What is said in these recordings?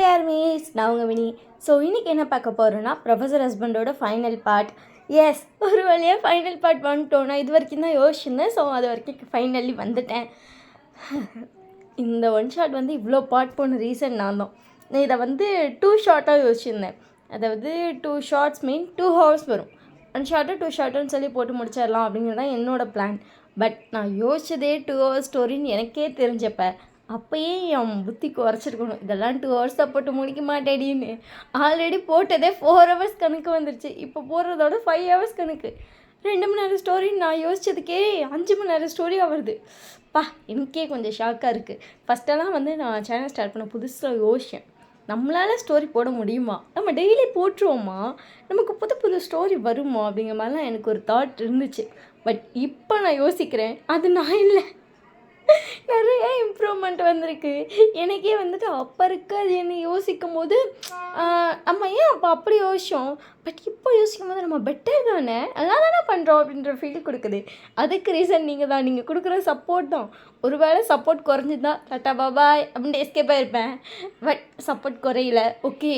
Hi armies, நான் உங்கள் Vini. So இன்றைக்கி என்ன பார்க்க போகிறோன்னா, ப்ரொஃபஸர் ஹஸ்பண்டோட ஃபைனல் பார்ட். எஸ், ஒரு வழியாக ஃபைனல் பார்ட் வந்துட்டோம். நான் இது வரைக்கும் தான் யோசிச்சிருந்தேன். ஸோ அது வரைக்கும் ஃபைனலி வந்துட்டேன். இந்த ஒன் ஷாட் இவ்வளோ பார்ட் போன ரீசன் நான் தான். நான் இதை 2 ஷார்ட்டாக யோசிச்சிருந்தேன். அதாவது 2 ஷார்ட்ஸ் மீன் 2 ஹவர்ஸ் வரும். 1 ஷார்ட்டு 2 ஷார்ட்டுன்னு சொல்லி போட்டு முடிச்சிடலாம் அப்படிங்கிறது தான் என்னோடய பிளான். பட் நான் யோசிச்சதே 2 ஹவர்ஸ் ஸ்டோரின்னு எனக்கே தெரிஞ்சப்போ அப்போயே என் புத்தி குறைச்சிருக்கணும். இதெல்லாம் 2 ஹவர்ஸ் தான் போட்டு முடிக்க மாட்டேடின்னு. ஆல்ரெடி போட்டதே 4 ஹவர்ஸ் கணக்கு வந்துருச்சு. இப்போ போடுறதோட 5 ஹவர்ஸ் கணக்கு. 2 மணி நேரம் ஸ்டோரின்னு நான் யோசித்ததுக்கே 5 மணி நேரம் ஸ்டோரியாக வருது. எனக்கே கொஞ்சம் ஷாக்காக இருக்குது. ஃபஸ்ட்டெல்லாம் நான் சேனல் ஸ்டார்ட் பண்ண புதுசில் யோசித்தேன், நம்மளால் ஸ்டோரி போட முடியுமா, நம்ம டெய்லி போட்டுருவோமா, நமக்கு புது புது ஸ்டோரி வருமா அப்படிங்கிற மாதிரிலாம் எனக்கு ஒரு தாட் இருந்துச்சு. பட் இப்போ நான் யோசிக்கிறேன், அது நான் இல்லை, நிறைய இம்ப்ரூவ்மெண்ட் வந்திருக்கு. எனக்கே அப்போ இருக்க அது என்னை யோசிக்கும் போது நம்ம ஏன் அப்போ அப்படி யோசித்தோம், பட் இப்போ யோசிக்கும் போது நம்ம பெட்டர் தானே, நல்லா தானே பண்ணுறோம் அப்படின்ற ஃபீல் கொடுக்குது. அதுக்கு ரீசன் நீங்கள் தான், நீங்கள் கொடுக்குற சப்போர்ட் தான். ஒரு வேளை சப்போர்ட் குறைஞ்சிதான் டாட்டா பாபாய் அப்படின்ட்டு எஸ்கேப் ஆகிருப்பேன். பட் சப்போர்ட் குறையில, ஓகே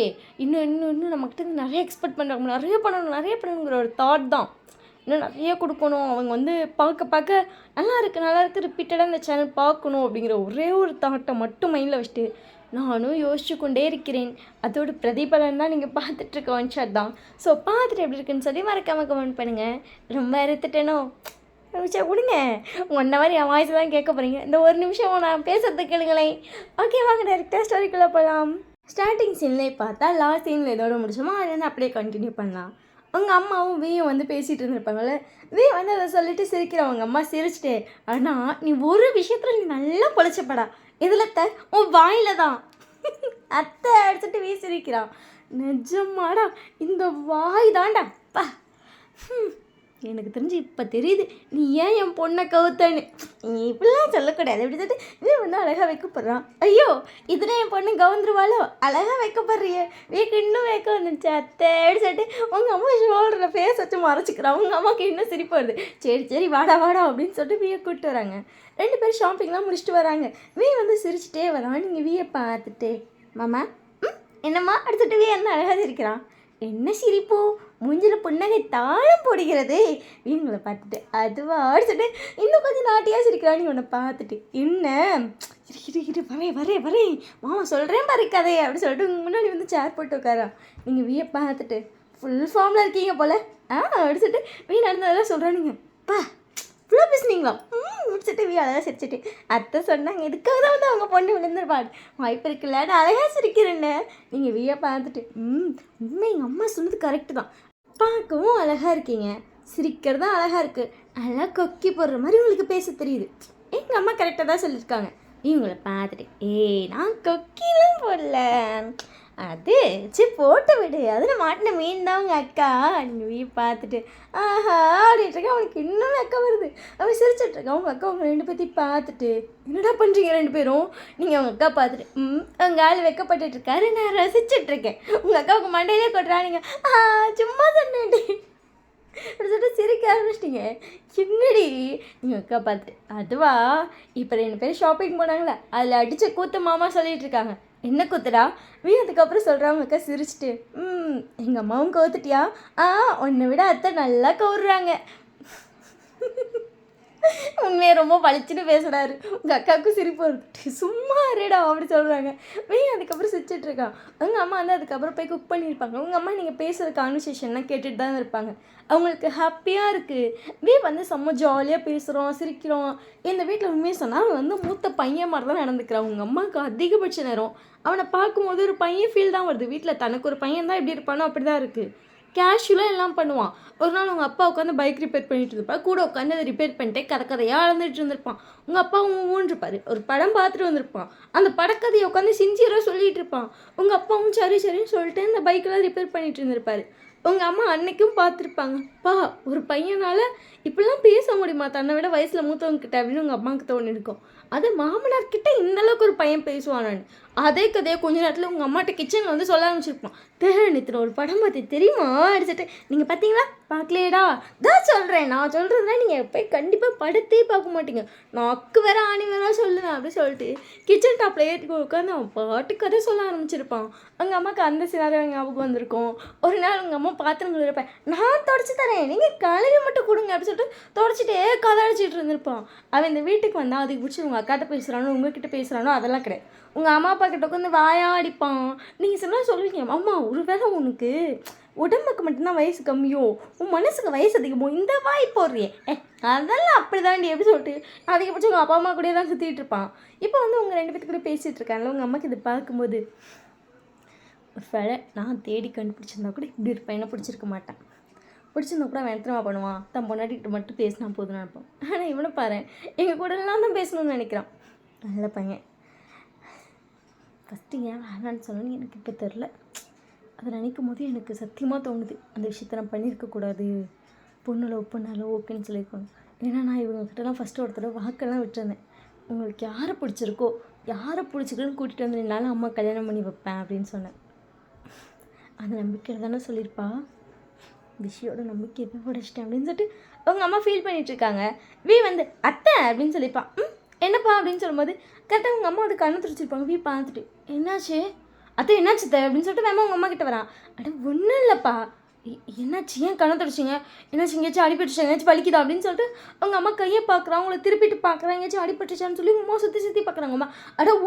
இன்னும் நம்மக்கிட்ட நிறைய எக்ஸ்பெக்ட் பண்ணுறாங்க, நிறைய பண்ணணுங்கிற ஒரு தாட் தான். இன்னும் நிறைய கொடுக்கணும், அவங்க பார்க்க நல்லா இருக்குது ரிப்பீட்டடாக இந்த சேனல் பார்க்கணும் அப்படிங்கிற ஒரே ஒரு தாட்டை மட்டும் மைண்டில் வச்சுட்டு நானும் யோசிச்சு கொண்டே இருக்கிறேன். அதோட பிரதிபலன் தான் நீங்கள் பார்த்துட்ருக்க ஒன் ஷாட் தான். ஸோ பார்த்துட்டு எப்படி இருக்குன்னு சொல்லி மறக்காமல் கமெண்ட் பண்ணுங்கள். ரொம்ப அறுத்துட்டேனோ நிமிஷம் கொடுங்க, 1 ஹவர் என் வாய்ஸ் தான் கேட்க போகிறீங்க. இந்த ஒரு நிமிஷம் நான் பேசுறது கேளுங்களேன். ஓகே, வாங்க டேரெக்டாக ஸ்டோரிக்குள்ளே போகலாம். ஸ்டார்டிங் சீன்லேயே பார்த்தா லாஸ்ட் சீனில் இதோட முடிச்சோமோ அது அப்படியே கண்டினியூ பண்ணலாம். அவங்க அம்மாவும் வீயும் பேசிகிட்டு இருந்திருப்பாங்கள்ல, வீ அதை சொல்லிட்டு சிரிக்கிறவங்க அம்மா சிரிச்சிட்டே, ஆனால் நீ ஒரு விஷயத்தில் நீ நல்லா பொழைச்சப்படா, இதில் உன் வாயில் தான் அத்தை அடிச்சுட்டு வீ சிரிக்கிறான். நிஜமாடா இந்த வாய் தான்டா பா. எனக்கு தெரிஞ்சு இப்போ தெரியுது நீ ஏன் என் பொண்ணை கவுத்தன்னு. நீ இப்படிலாம் சொல்லக்கூடாது அப்படி சொல்லிட்டு வீ அழகாக வைக்கப்படுறான். ஐயோ இதில் என் பொண்ணு கவுந்துருவாளோ, அழகாக வைக்கப்படுறிய, வீக்கு இன்னும் வைக்க வந்துச்சு அத்தை அப்படி சொல்லிட்டு உங்கள் அம்மா ஷோல்டரில் ஃபேஸ் வச்சு மறைச்சிக்கிறான். உங்கள் அம்மாவுக்கு இன்னும் சிரிப்பு வருது. சரி வாடா அப்படின்னு சொல்லிட்டு வீயை கூப்பிட்டு வராங்க. 2 பேரும் ஷாப்பிங்லாம் முடிச்சுட்டு வராங்க. வீ சிரிச்சுட்டே வரான். நீங்கள் வீயை பார்த்துட்டு மாமா என்னம்மா அடுத்துட்டு வீ அழகாக சிரிக்கிறான். என்ன சிரிப்போ, மூஞ்சில் புன்னகை தாளம் போடுகிறது. இவங்களை பார்த்துட்டு அதுவா அடிச்சுட்டு இன்னும் கொஞ்சம் நாட்டியாக சிரிக்கிறான். நீ உன்னை பார்த்துட்டு என்ன வரேன் மாமா சொல்கிறேன் பாரு கதையை அப்படி சொல்லிட்டு முன்னாடி சேர் போட்டு உட்காரான். நீங்கள் வீயை பார்த்துட்டு ஃபுல் ஃபார்மில் இருக்கீங்க போல் அடிச்சுட்டு வீ நடந்ததெல்லாம் சொல்கிறேன். நீங்கள் இவ்வளோ பேசுனீங்களா முடிச்சுட்டு வீ அழகாக சிரிச்சுட்டு அத்தை சொன்னாங்க இதுக்காக தான் அவங்க பொண்ணு விழுந்துருப்பாள், வாய்ப்பு இருக்குல்ல நான் அழகாக சிரிக்கிறேன்னு. நீங்கள் வீயை பார்த்துட்டு உண்மை எங்கள் அம்மா சொன்னது கரெக்டு தான், பார்க்கவும் அழகாக இருக்கீங்க, சிரிக்கிறதும் அழகாக இருக்குது, அழகாக கொக்கி போடுற மாதிரி உங்களுக்கு பேச தெரியுது. எங்கள் அம்மா கரெக்டாக தான் சொல்லியிருக்காங்க. இவங்களை பார்த்துட்டு நான் கொக்கிலாம் போடல, அது சரி போட்டு விடு, அதில் மாட்டின மீன் தான் உங்கள் அக்கா. நீங்கள் வீ பார்த்துட்டு ஆஹா அப்படின்ட்டுருக்க. அவனுக்கு இன்னும் அக்கா வருது. அவன் சிரிச்சிட்ருக்கான். அவங்க அக்கா அவங்க 2 பேர்த்தையும் பார்த்துட்டு என்னடா பண்ணுறீங்க 2 பேரும். நீங்கள் அவங்க அக்கா பார்த்துட்டு உங்கள் ஆள் வைக்கப்பட்டுருக்காரு, நான் ரசிச்சிட்ருக்கேன். உங்கள் அக்காவுக்கு மண்டையிலே கொட்டுறா. நீங்கள் சும்மா சொன்னேன்டி அப்படி சொல்லிட்டு சிரிக்க ஆரம்பிச்சிட்டிங்க. என்னடி நீங்கள் அக்கா பார்த்துட்டு அதுவா இப்போ 2 பேரும் ஷாப்பிங் போனாங்களே அதில் அடித்த கூத்து மாமா சொல்லிகிட்டு இருக்காங்க. என்ன கூத்துடா வீ அதுக்கப்புறம் சொல்கிறாங்க. அக்கா சிரிச்சிட்டு எங்கள் அம்மாவும் கவுத்துட்டியா, உன்னை விட அத்தை நல்லா கவுடுறாங்க. உண்மையை ரொம்ப பளிச்சுன்னு பேசுகிறாரு. உங்கள் அக்காவுக்கும் சிரிப்பு வருது. சும்மா இருடா அப்படி சொல்கிறாங்க. வீ அதுக்கப்புறம் சிரிச்சிட்ருக்கான். உங்கள் அம்மா அதுக்கப்புறம் போய் குக் பண்ணியிருப்பாங்க. உங்கள் அம்மா நீங்கள் பேசுகிற கான்வர்சேஷன்லாம் கேட்டுட்டு தான் இருப்பாங்க. அவங்களுக்கு ஹாப்பியாக இருக்குது. வீ செம்ம ஜாலியாக பேசுகிறோம் சிரிக்கிறோம். இந்த வீட்டில் உண்மையை சொன்னால் அவன் மூத்த பையன் மாதிரி தான் நடந்துக்கிறான். உங்கள் அம்மாவுக்கு அதிகபட்ச நேரம் அவனை பார்க்கும்போது ஒரு பையன் ஃபீல் தான் வருது. வீட்டில் தனக்கு ஒரு பையன் தான் எப்படி இருப்பானோ அப்படி தான் இருக்குது. கேஷுவலாக எல்லாம் பண்ணுவான். ஒரு நாள் உங்கள் அப்பா உட்காந்து பைக் ரிப்பேர் பண்ணிட்டு இருந்திருப்பா, கூட உட்காந்து அதை ரிப்பேர் பண்ணிட்டு கதையாக அளந்துட்டு இருந்திருப்பான். உங்கள் அப்பா ஊன்றிருப்பார், ஒரு படம் பார்த்துட்டு வந்திருப்பான். அந்த படக்கதையை உட்காந்து சின்சியராக சொல்லிகிட்டு இருப்பான். உங்கள் அப்பாவும் சரின்னு சொல்லிட்டு இந்த பைக்கெல்லாம் ரிப்பேர் பண்ணிட்டு இருந்திருப்பார். உங்கள் அம்மா அன்னைக்கும் பார்த்துருப்பாங்க. ஒரு பையனால் இப்படிலாம் பேச முடியுமா தன்னை விட வயசில் மூத்தவங்க கிட்ட அப்படின்னு உங்கள் அம்மாவுக்கு தோணி இருக்கும். அது மாமனார்கிட்ட இந்தளவுக்கு ஒரு பையன் பேசுவானான்னு. அதே கதையை கொஞ்ச நேரத்தில் உங்கள் அம்மாட்ட கிச்சனில் வந்து சொல்ல ஆரம்பிச்சிருப்பான். நேற்று ஒரு படம் பார்த்து தெரியுமா அடிச்சுட்டு, நீங்கள் பார்த்தீங்களா பார்க்கலையேடா, தான் சொல்கிறேன், நான் சொல்கிறதுனா நீங்கள் போய் கண்டிப்பாக படத்தே பார்க்க மாட்டீங்க, நான் அக்கு வேற ஆணி வேற சொல்லுவேன் அப்படின்னு சொல்லிட்டு கிச்சன் டாப்பில் ஏற்றி உட்காந்து அவன் பாட்டு கதை சொல்ல ஆரம்பிச்சிருப்பான். உங்கள் அம்மாவுக்கு அந்த சினாரியோ ஞாபகம் வந்திருக்கும். ஒரு நாள் உங்கள் அம்மா பாத்திரங்கள் இருப்பேன், நான் தொடச்சி தரேன், நீங்கள் கழுவி மட்டும் கொடுங்க அப்படின்னு சொல்லிட்டு தொடச்சிட்டே கதை அடிச்சிட்டு இருந்திருப்பான். அவன் இந்த வீட்டுக்கு வந்தால் அதுக்கு பிடிச்சி உங்கள் அக்காட்ட பேசுகிறானோ உங்ககிட்ட பேசுகிறானோ அதெல்லாம் கிடையாது. உங்கள் அம்மா அப்பா கிட்ட உட்காந்து வாயாடிப்பான். நீங்கள் சொன்னால் சொல்லுவீங்க, அம்மா ஒரு வேளை உனக்கு உடம்புக்கு மட்டும்தான் வயசு கம்மியோ, உன் மனசுக்கு வயசு அதிகமோ, இந்த வாய் போடுறியே அதெல்லாம் அப்படி தாண்டி எப்படி சொல்லிட்டு அதிகபட்சம் உங்கள் அப்பா அம்மா கூட தான் சுற்றிட்டு இருப்பான். இப்போ வந்து உங்கள் 2 பேத்துக்கு கூட பேசிகிட்டு இருக்காங்கல்ல, உங்கள் அம்மாவுக்கு இது பார்க்கும்போது ஒரு வேளை நான் தேடி கண்டுபிடிச்சிருந்தா கூட இப்படி ஒரு பையனை பிடிச்சிருக்க மாட்டேன். பிடிச்சிருந்தா கூட அவன் எத்தனை பண்ணுவான், தன் பொண்டாட்டிக்கிட்ட மட்டும் பேசினா போதும் நினைப்பான். ஆனால் இவனை பாரு, எங்கள் கூடலாம் தான் பேசணும்னு நினைக்கிறான். நல்ல பையன். ஃபஸ்ட்டு ஏன் வேணான்னு சொன்னேன்னு எனக்கு இப்போ தெரில. அதை நினைக்கும் போது எனக்கு சத்தியமாக தோணுது, அந்த விஷயத்த நான் பண்ணியிருக்கக்கூடாது. பொண்ணு லவ் பண்ணாலும் ஓகேன்னு சொல்லியிருக்கணும். ஏன்னா நான் இவங்ககிட்டலாம் ஃபஸ்ட்டு ஒருத்தர் வாக்கெல்லாம் விட்டுருந்தேன், உங்களுக்கு யாரை பிடிச்சிருக்கோ யாரை பிடிச்சிருக்குன்னு கூட்டிகிட்டு வந்து என்னால் அம்மா கல்யாணம் பண்ணி வைப்பேன் அப்படின்னு சொன்னேன். அந்த நம்பிக்கையில் தானே சொல்லியிருப்பா, விஷயோட நம்பிக்கை எதை உடைச்சிட்டேன் அப்படின்னு சொல்லிட்டு அவங்க அம்மா ஃபீல் பண்ணிகிட்ருக்காங்க. வந்து அத்தை அப்படின்னு சொல்லியிருப்பான். என்னப்பா அப்படின்னு சொல்லும்போது கரெக்டாக உங்கள் அம்மா அது கண்ணு துடிச்சிருப்பாங்க. பார்த்துட்டு என்னாச்சு அத்தை, என்னாச்சு த அப்படின்னு சொல்லிட்டு வேமா உங்கள் அம்மா கிட்ட வரான். ஒன்றும் இல்லைப்பா, என்னாச்சு, ஏன் கண்ணை துடிச்சிங்க, என்னாச்சு, எங்கேயாச்சும் அடிபட்டுச்சு, எங்கேயாச்சும் வலிக்குதா அப்படின்னு சொல்லிட்டு அவங்க அம்மா கையை பார்க்குறான். அவங்கள திருப்பிட்டு பார்க்குறாங்க, எங்கேயாச்சும் அடிபட்டுச்சான்னு சொல்லி உங்கள் அம்மா சுற்றி பார்க்குறாங்க. அம்மா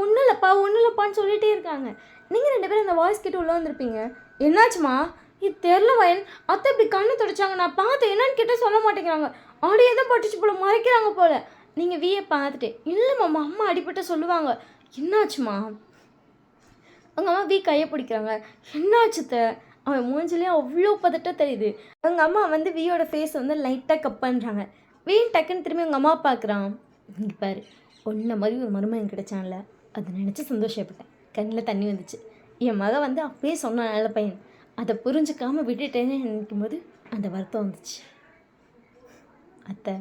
ஒன்றும் இல்லைப்பான்னு சொல்லிகிட்டே இருக்காங்க. நீங்கள் 2 பேரும் அந்த வாய்ஸ் கிட்ட உள்ளே வந்திருப்பீங்க. என்னாச்சுமா, இது தெரில வயல், அத்தை இப்படி கண்ணு துடைச்சாங்க, நான் பார்த்தேன், என்னன்னு கேட்டால் சொல்ல மாட்டேங்கிறாங்க, ஆடியே தான் பட்டுச்சு போல், மறைக்கிறாங்க போல். நீங்கள் வீயை பார்த்துட்டு இல்லைம்மா அம்மா அடிபட்ட சொல்லுவாங்க. என்னாச்சுமா, அவங்க அம்மா கையை பிடிக்கிறாங்க. என்னாச்சுத்த, அவன் மூஞ்சிலேயே அவ்வளோ பதட்டம் தெரியுது. அவங்க அம்மா வந்து வீயோட ஃபேஸ் வந்து லைட்டாக கப் பண்ணுறாங்க. வீண் டக்குன்னு திரும்பி அவங்க அம்மா பார்க்குறான். இங்கே பாரு, ஒன்றை மாதிரி ஒரு மருமகன் கிடைச்சான்ல, அதை நினச்சி சந்தோஷப்பட்டேன், கண்ணில் தண்ணி வந்துச்சு. என் மகன் வந்து அப்பயே சொன்னான் நல்ல பையன், அதை புரிஞ்சுக்காமல் விட்டுட்டேன்னு நினைக்கும் போது அந்த வருத்தம் வந்துச்சு. அத்தை,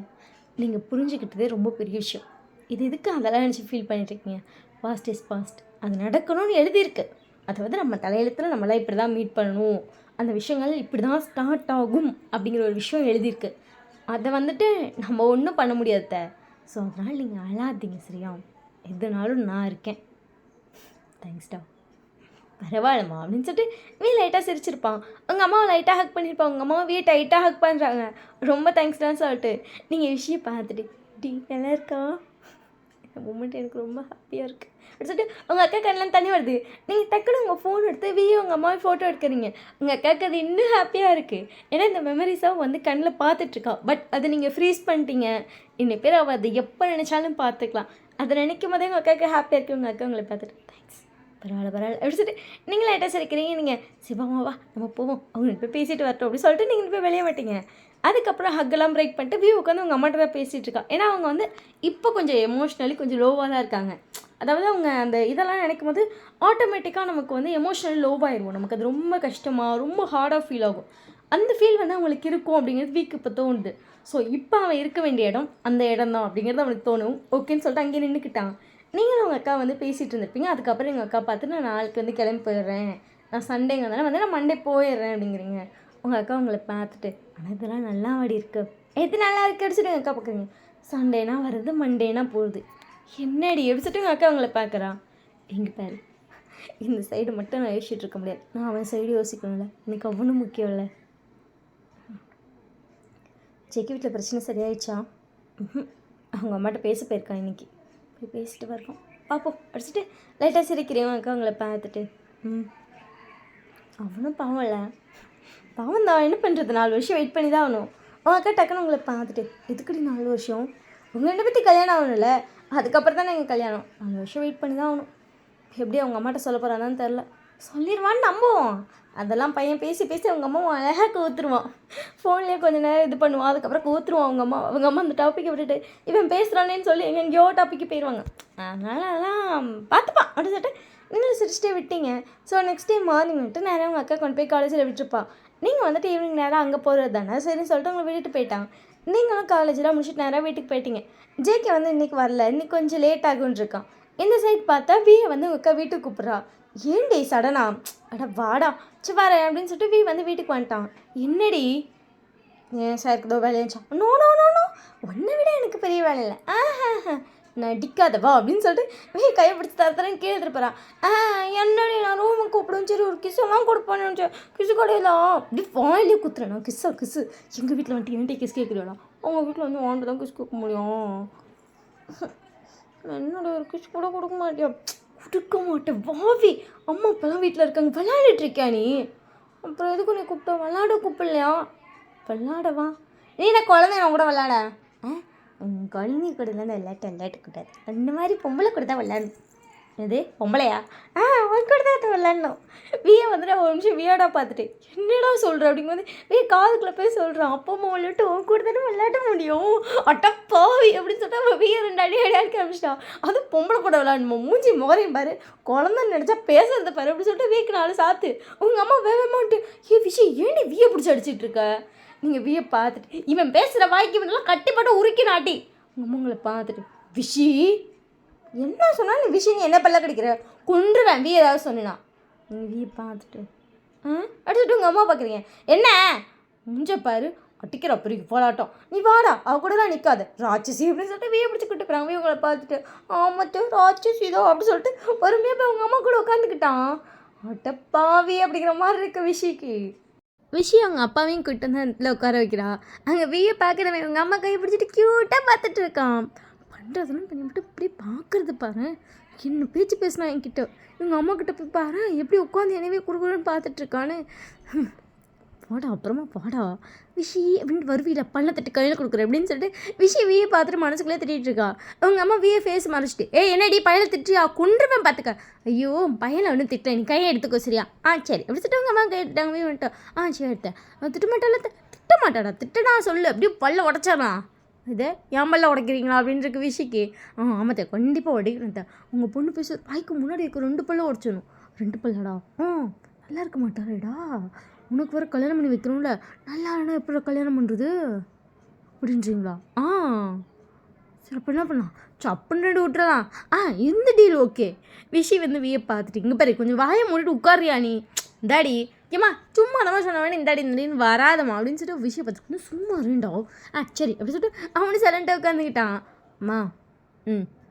நீங்கள் புரிஞ்சுக்கிட்டதே ரொம்ப பெரிய விஷயம். இது எதுக்கு அதெல்லாம் நினச்சி ஃபீல் பண்ணிட்டுருக்கீங்க? பாஸ்ட் இஸ் பாஸ்ட், அது நடக்கணும்னு எழுதியிருக்கு. அது வந்து நம்ம தலையெழுத்தில் நம்மளாம் இப்படி தான் மீட் பண்ணணும், அந்த விஷயங்கள் இப்படி தான் ஸ்டார்ட் ஆகும் அப்படிங்கிற ஒரு விஷயம் எழுதியிருக்கு. அதை வந்துட்டு நம்ம ஒன்றும் பண்ண முடியாத. ஸோ அதனால் நீங்கள் அழாதீங்க, சரியா? எதுனாலும் நான் இருக்கேன். தேங்க்ஸ்டா, பரவாயில்லம்மா அப்படின்னு சொல்லிட்டு லைட்டாக சிரிச்சிருப்பான். அவங்க அம்மாவை லைட்டாக ஹக் பண்ணியிருப்பாங்க. அவங்க அம்மாவை டைட்டாக ஹக் பண்ணுறாங்க. ரொம்ப தேங்க்ஸ்டான்னு சொல்லிட்டு நீங்கள் விஷயம் பார்த்துட்டு நல்லா இருக்கா, இந்த மூமெண்ட் எனக்கு ரொம்ப ஹாப்பியாக இருக்குது அப்படின்னு சொல்லிட்டு உங்கள் அக்கா கண்ணில் தண்ணி வருது. நீங்கள் டக்குன்னு உங்கள் ஃபோன் எடுத்து உங்கள் அம்மாவை ஃபோட்டோ எடுக்கிறீங்க. உங்கள் அக்காவுக்கு அது இன்னும் ஹாப்பியாக இருக்குது. ஏன்னா இந்த மெமரிஸாக வந்து கண்ணில் பார்த்துட்ருக்கா. பட் அதை நீங்கள் ஃப்ரீஸ் பண்ணிட்டீங்க. இன்னும் பேர் அவள் அதை எப்போ நினச்சாலும் பார்த்துக்கலாம். அதை நினைக்கும் போதே உங்கள் அக்காவுக்கு ஹாப்பியாக இருக்குது. உங்கள் அக்கா உங்களை பார்த்துட்டு தேங்க்ஸ், பரவாயில்ல அப்படி சொல்லிட்டு நீங்கள் லைட்டாக சரிக்கிறீங்க. நீங்கள் சிவாமாவா நம்ம போவோம், அவங்க போய் பேசிட்டு வரட்டும் அப்படின்னு சொல்லிட்டு நீங்கள் போய் வெளியே மாட்டீங்க. அதுக்கப்புறம் ஹக்கெல்லாம் பிரேக் பண்ணிட்டு உட்காந்து உங்கள் அம்மாட்ட தான் பேசிகிட்டு இருக்கா. ஏன்னா அவங்க வந்து இப்போ கொஞ்சம் எமோஷ்னலி கொஞ்சம் லோவாக தான் இருக்காங்க. அதாவது அவங்க அந்த இதெல்லாம் நினைக்கும் போது ஆட்டோமேட்டிக்காக நமக்கு வந்து எமோஷ்னலி லோவாகிடுவோம். நமக்கு அது ரொம்ப கஷ்டமாக ரொம்ப ஹார்டாக ஃபீல் ஆகும். அந்த ஃபீல் வந்து அவங்களுக்கு இருக்கும் அப்படிங்கிறது இப்போ தோணுது. ஸோ இப்போ அவன் இருக்க வேண்டிய இடம் அந்த இடம் தான் அப்படிங்கிறது அவனுக்கு தோணும். ஓகேன்னு சொல்லிட்டு அங்கேயே நின்றுக்கிட்டான். நீங்களும் உங்கள் அக்கா வந்து பேசிகிட்டு இருந்திருப்பீங்க. அதுக்கப்புறம் எங்கள் அக்கா பார்த்து நான் நாளைக்கு வந்து கிளம்பி போயிடுறேன், நான் சண்டேங்க தானே வந்து நான் மண்டே போயிடுறேன் அப்படிங்கிறீங்க. உங்கள் அக்கா உங்களை பார்த்துட்டு ஆனால் இதெல்லாம் நல்லா வாடி இருக்கு, எது நல்லா இருக்கு அடிச்சுட்டு எங்கள் அக்கா பார்க்குறீங்க. சண்டேனா வருது, மண்டேனா போகுது, என்னடி எடுத்துட்டு எங்கள் அக்கா உங்களை பார்க்குறா. இங்கே பாரு, இந்த சைடு மட்டும் நான் யோசிச்சுட்டு இருக்க முடியாது, நான் அவன் சைடு யோசிக்கணும்ல, எனக்கு அவனும் முக்கியம் இல்லை. ஜெக்கி வீட்டில் பிரச்சனை சரியாயிடுச்சா? அவங்க அம்மாட்ட பேச போயிருக்கான் இன்றைக்கி, போய் பேசிட்டு வரணும் பார்ப்போம் அடிச்சுட்டு லைட்டாக சிரிக்கிறேன் அக்கா உங்களை பார்த்துட்டு. அவனும் பாவம் இல்லை, பாவம் தான், என்ன பண்ணுறது, 4 வருஷம் வெயிட் பண்ணி தான் ஆகணும். அவன் அக்கா டக்குன்னு உங்களை பார்த்துட்டு எதுக்குடி 4 வருஷம், உங்களை என்ன பற்றி கல்யாணம் ஆகணும்ல, அதுக்கப்புறம் தானே எங்கள் கல்யாணம், 4 வருஷம் வெயிட் பண்ணி தான் ஆகணும். எப்படி அவங்க அம்மாட்ட சொல்ல போகிறான்னு தெரில, சொல்லிடுவான்னு நம்புவோம். அதெல்லாம் பையன் பேசி அவங்க அம்மாவும் அழகாக கூத்துருவான். ஃபோன்லேயே கொஞ்சம் நேரம் இது பண்ணுவான், அதுக்கப்புறம் கூத்துருவான் அவங்க அம்மா அந்த டாப்பிக்கை விட்டுட்டு இவன் பேசுகிறானேன்னு சொல்லி எங்கேயோ டாப்பிக்கு போயிடுவாங்க. அதனால் அதெல்லாம் பார்த்துப்பான் அப்படின்னு சொல்லிட்டு நீங்கள் சிரிச்சிட்டே விட்டீங்க. ஸோ நெக்ஸ்ட் டே மார்னிங் வந்துட்டு நேரம் அவங்க அக்கா கொண்டு போய் காலேஜில் விட்டுருப்பா. நீங்கள் வந்துட்டு ஈவினிங் நேரம் அங்கே போகிறது தானே சரின்னு சொல்லிட்டு உங்களை விட்டுட்டு போயிட்டாங்க. நீங்களும் காலேஜெலாம் முடிச்சுட்டு நேராக வீட்டுக்கு போயிட்டீங்க. ஜேகே வந்து இன்றைக்கி வரல, இன்றைக்கி கொஞ்சம் லேட் ஆகுன்னு இருக்கான். இந்த சைட் பார்த்தா வியை வந்து உங்கள் அக்கா வீட்டுக்கு கூப்பிட்றா. ஏன்டி சடனா? அட வாடா, சரி வரேன் அப்படின்னு சொல்லிட்டு வி வந்து வீட்டுக்கு வந்துட்டான். என்னடி ஏன் சார் ஏதோ வேலையாச்சா? நோ நோ நோ நோ, உன்னை விட எனக்கு பெரிய வேலை இல்லை. நடிக்காதவா அப்படின்னு சொல்லிட்டு வி கையை பிடிச்சி தரத்துறேன்னு கீழே திருப்புறான். என்னடி நான் ரூமுக்கு கூப்பிடுவோம், சரி ஒரு கிஸ் எல்லாம் கொடுப்பானு கிசு கடையெல்லாம் அப்படி வாயிலே குத்துறேன். நான் கிஸ்ஸு எங்கள் வீட்டில் வந்துட்டு என்கிட்ட கிஸ் கேட்குறா. அவங்க வீட்டில் வந்து வாண்டு தான் கிஸ் கொடுக்க முடியும். என்னோட ஒரு கிஸ் கூட கொடுக்க மாட்டியா? கொடுக்க மாட்டேன் வாவி. அம்மா அப்போல்லாம் வீட்டில் இருக்காங்க, விளையாடிட்டுருக்கியா நீ? அப்புறம் எதுக்கு நீ கூப்பிட்டா? விளையாட கூப்பிடலையா? விளையாடவா? நீ என்ன குழந்தை நான் கூட விளையாட? குழந்தை கூட தான் விளையாட்டு கூடாது, அந்த மாதிரி பொம்பளை கூட தான் விளையாடணும். எது பொம்பளையா? உன் கூட தான் விளையாடணும். வியை வந்துட்டு ஒரு நிமிஷம் வியாடா பார்த்துட்டு என்னடா சொல்கிற அப்படிங்கும்போது விய காதுக்குள்ளே போய் சொல்கிறான். அப்பா அம்மா விளையாட்டு உன் கூட தானே விளையாட முடியும், அட்டப்பாவி அப்படின்னு சொல்லிட்டு அவன் விய 2 அடி அடிக்க ஆரம்பிச்சிட்டான். அது பொம்பளை கூட விளையாடணுமா? மூஞ்சி முகரையும் பாரு, குழந்தைன்னு நினச்சா பேசுறத பாரு அப்படின்னு சொல்லிட்டு வீக்கு 4 சாத்து. உங்கள் அம்மா வேகமான்ட்டு விஷயம் ஏன்டி வியை பிடிச்சி அடிச்சிட்டு இருக்க? நீங்கள் வியை பார்த்துட்டு இவன் பேசுகிற வாய்க்கு இவனெல்லாம் கட்டிப்பட்டு உருக்கி நாட்டி உங்கள் அம்மா உங்களை பார்த்துட்டு விஷி என்ன சொன்னால் நீ விஷயம் என்ன பல்ல கிடைக்கிற கொன்றுவேன் வி ஏதாவது சொன்னா. நீங்கள் வியை பார்த்துட்டு அடிச்சுட்டு உங்கள் அம்மா பார்க்குறீங்க என்ன முஞ்ச பாரு அட்டிக்கிற பிரிக்கு போராட்டம். நீ வாடா அவ கூடலாம் நிற்காது ராட்சசி அப்படின்னு சொல்லிட்டு வியை பிடிச்சி கிட்டு போகிறாங்க. வியை உங்களை பார்த்துட்டு ஆமாத்து ராட்சசி தான் அப்படின்னு சொல்லிட்டு பொறுமையாக போய் உங்கள் அம்மா கூட உட்காந்துக்கிட்டான். அட்டப்பாவி அப்படிங்கிற மாதிரி இருக்க விஷயக்கு விஷயம் அவங்க அப்பாவையும் கிட்ட தான் இடத்துல உட்கார வைக்கிறா. அங்கே வியை பார்க்குறவன் இவங்க அம்மா கையை பிடிச்சிட்டு க்யூட்டாக பார்த்துட்டு இருக்கான். பண்ணுறதுன்னு பண்ணிவிட்டு இப்படி பார்க்குறது பாரு, என்ன பேச்சு பேசினா என்கிட்ட. இவங்க அம்மா கிட்ட போய் பாரு எப்படி உட்காந்து எனவே குறுகுறுன்னு பார்த்துட்ருக்கான்னு. போடா அப்புறமா போடா விஷி அப்படின்ட்டு வருவீல பள்ளத்தட்டு கையில் கொடுக்குற அப்படின்னு சொல்லிட்டு விஷய வியை பார்த்துட்டு மனசுக்குள்ளே திட்டிகிட்டு இருக்கா. அவங்க அம்மா வியை ஃபேஸ் மறைச்சிட்டு என்னடி பையனை திட்டியா கொன்றுவேன் பார்த்துக்க. ஐயோ பையனை ஒன்றும் திட்டல, நீ கையை எடுத்துக்கோ சரியா? சரி அப்படி சொல்லிட்டு அவங்க அம்மா கை எடுத்தாங்க. வியை வந்துட்டோம். சரி எடுத்தேன். திட்ட மாட்டாடா திட்டடா சொல்லு அப்படியே பல்ல உடச்சானா. இதை என் பல்ல உடைக்கிறீங்களா அப்படின்ட்டு விஷயக்கு ஆமாத்த கண்டிப்பாக உடைக்கிறேன். உங்கள் பொண்ணு பேச வாய்க்கு முன்னாடி இருக்க 2 பல்ல உடச்சிடணும். 2 பல்லடா நல்லா இருக்க மாட்டாரேடா, உனக்கு வர கல்யாணம் பண்ணி வைக்கணும்ல, நல்லா இல்லைனா எப்படி கல்யாணம் பண்ணுறது அப்படின்றீங்களா? சரி அப்போ என்ன பண்ணலாம்? சப்புன்னு விட்டுறலாம். இந்த டீல் ஓகே. விஷயம் வந்து வியை பார்த்துட்டு இங்கே பாரு கொஞ்சம் வாயை மூடிட்டு உட்காரியா நீ? இந்தாடி ஏம்மா சும்மா அந்த மாதிரி சொன்ன வேணா இந்தாடி இந்தடின்னு வராதம்மா அப்படின்னு சொல்லிட்டு விஷயம் பார்த்துட்டு சும்மா இருண்டா. சரி அப்படி சொல்லிட்டு அவனு சைலண்ட்டாக உட்காந்துக்கிட்டான். அம்மா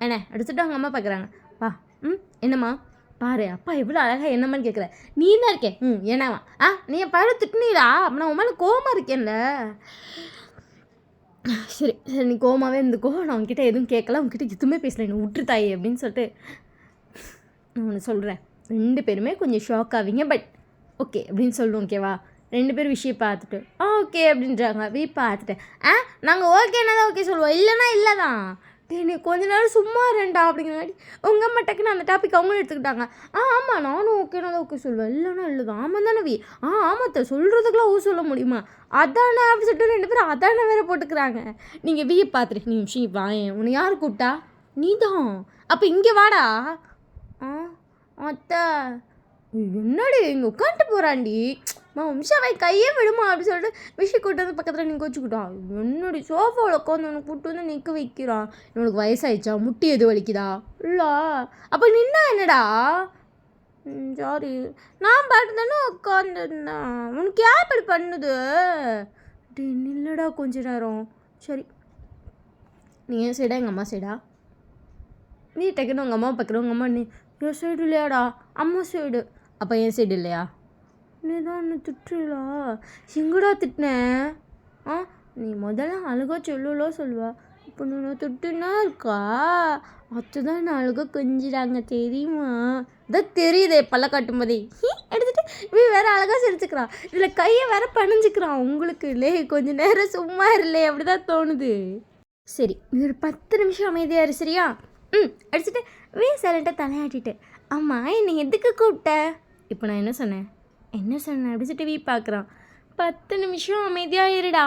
என்ன அப்படி சொல்லிட்டு அவங்க அம்மா பார்க்குறாங்க. பா என்னம்மா பாரு அப்பா எவ்வளோ அழகாக என்னம்மான்னு கேட்குற. நீ என்ன இருக்கேன் என்னவா? நீ என் பழம் திட்டுனீடா, நான் உன் மேலே கோவமாக இருக்கேன்ல. சரி சரி நீ கோவமாகவே இருந்துக்கோ, நான் உங்ககிட்ட எதுவும் கேட்கல, உங்ககிட்ட எதுவுமே பேசலை, நீ விட்டுருத்தாயே அப்படின்னு சொல்லிட்டு நான் ஒன்று சொல்கிறேன். 2 பேருமே கொஞ்சம் ஷாக் ஆவீங்க, பட் ஓகே அப்படின்னு சொல்லுவோம். ஓகேவா? 2 பேரும் விஷயம் பார்த்துட்டு ஓகே அப்படின்றாங்க. பார்த்துட்டு நாங்கள் ஓகேன்னா தான் ஓகே சொல்லுவோம், இல்லைன்னா இல்லை தான். நீ கொஞ்ச நேரம் சும்மா இருண்டா அப்படிங்கிறங்காட்டி உங்கள் அம்மா டக்குன்னு அந்த டாபிக் அவங்களும் எடுத்துக்கிட்டாங்க. ஆமாம் நானும் ஓகேனா தான் ஓகே சொல்லுவேன், இல்லைன்னா இல்லை தான். ஆமாம் தானே ஆமாத்த சொல்கிறதுக்குலாம் ஊ சொல்ல முடியுமா? அதானே அப்படி சொல்லிட்டு 2 பேரும் அதானே வேறு போட்டுக்கிறாங்க. நீங்கள் வியை பார்த்துட்டு நீ விஷயம் வாயேன், உன்னை யார் கூப்பிட்டா? நீ தான். அப்போ இங்கே வாடா. அத்தை என்னடி இங்கே உட்காந்துட்டு போகிறாண்டி, விஷாவை கையே விடுமா அப்படின்னு சொல்லிட்டு விஷயம் கூட்டு வந்து பக்கத்தில் நிற்க வச்சுக்கிட்டான். என்னடி சோஃபாவில் உட்காந்து உனக்கு கூப்பிட்டு வந்து நிற்க வைக்கிறான். இவனுக்கு வயசாயிடுச்சா? முட்டி எது வலிக்குதா? இல்லை அப்போ நின்னா என்னடா? சாரி நான் பாட்டு தானே உட்காந்துருந்தேன், உனக்கு ஏன் இப்படி பண்ணுது? இல்லைடா கொஞ்ச நேரம். சரி நீ என் சைடா எங்கள் அம்மா சைடா? வீட்டுக்குன்னு உங்கள் அம்மா பார்க்குற உங்கள் அம்மா நீ என் சைடு இல்லையாடா? அம்மா சைடு. அப்போ என் சைடு இல்லையா? நீ தான் என்ன திட்டுலா? எங்கடா திட்டினேன்? நீ முதல்ல அழுகா சொல்லுலோ சொல்லுவா, இப்போ நான் திட்டுனா இருக்கா? அத்தை தான் என்ன அழுகா கொஞ்சிடாங்க தெரியுமா? இதான் தெரியுதே பல்ல காட்டும் போதே எடுத்துகிட்டு வேறு அழகாக சிரிச்சுக்கிறான். இதில் கையை வேற பணிஞ்சுக்கிறான். உங்களுக்கு இல்லையே கொஞ்சம் நேரம் சும்மா இல்லையே அப்படி தான் தோணுது. சரி நீ ஒரு 10 நிமிஷம் அமைதியாக இரு சரியா? அடிச்சுட்டு சைலண்ட்டாக தலையாட்டிட்டு அம்மா என்னை எதுக்கு கூப்பிட்ட? இப்போ நான் என்ன சொன்னேன் அப்படி சொல்லிட்டு பார்க்குறான். 10 நிமிஷம் அமைதியாக இருடா.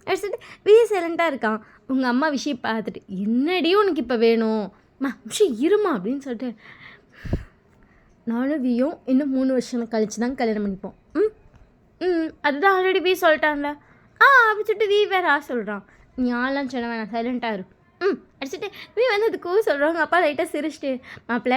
அடிச்சுட்டு சைலண்ட்டாக இருக்கான். உங்கள் அம்மா விஷயம் பார்த்துட்டு என்னடி உனக்கு இப்போ வேணும்? விஷயம் இருமா அப்படின்னு சொல்லிட்டு நானும் வியும் இன்னும் 3 வருஷம் கழிச்சு தான் கல்யாணம் பண்ணிப்போம். அதுதான் ஆல்ரெடி சொல்லிட்டான்ல. அப்படி சொல்லிட்டு வேறா சொல்கிறான். நீ ஆளான்னு சொன்ன வேணாம் சைலண்ட்டாக இரு. அடிச்சுட்டு வீ வந்ததுக்கு சொல்கிறவங்க அப்பா லைட்டாக சிரிச்சிட்டு மாப்பிள்ள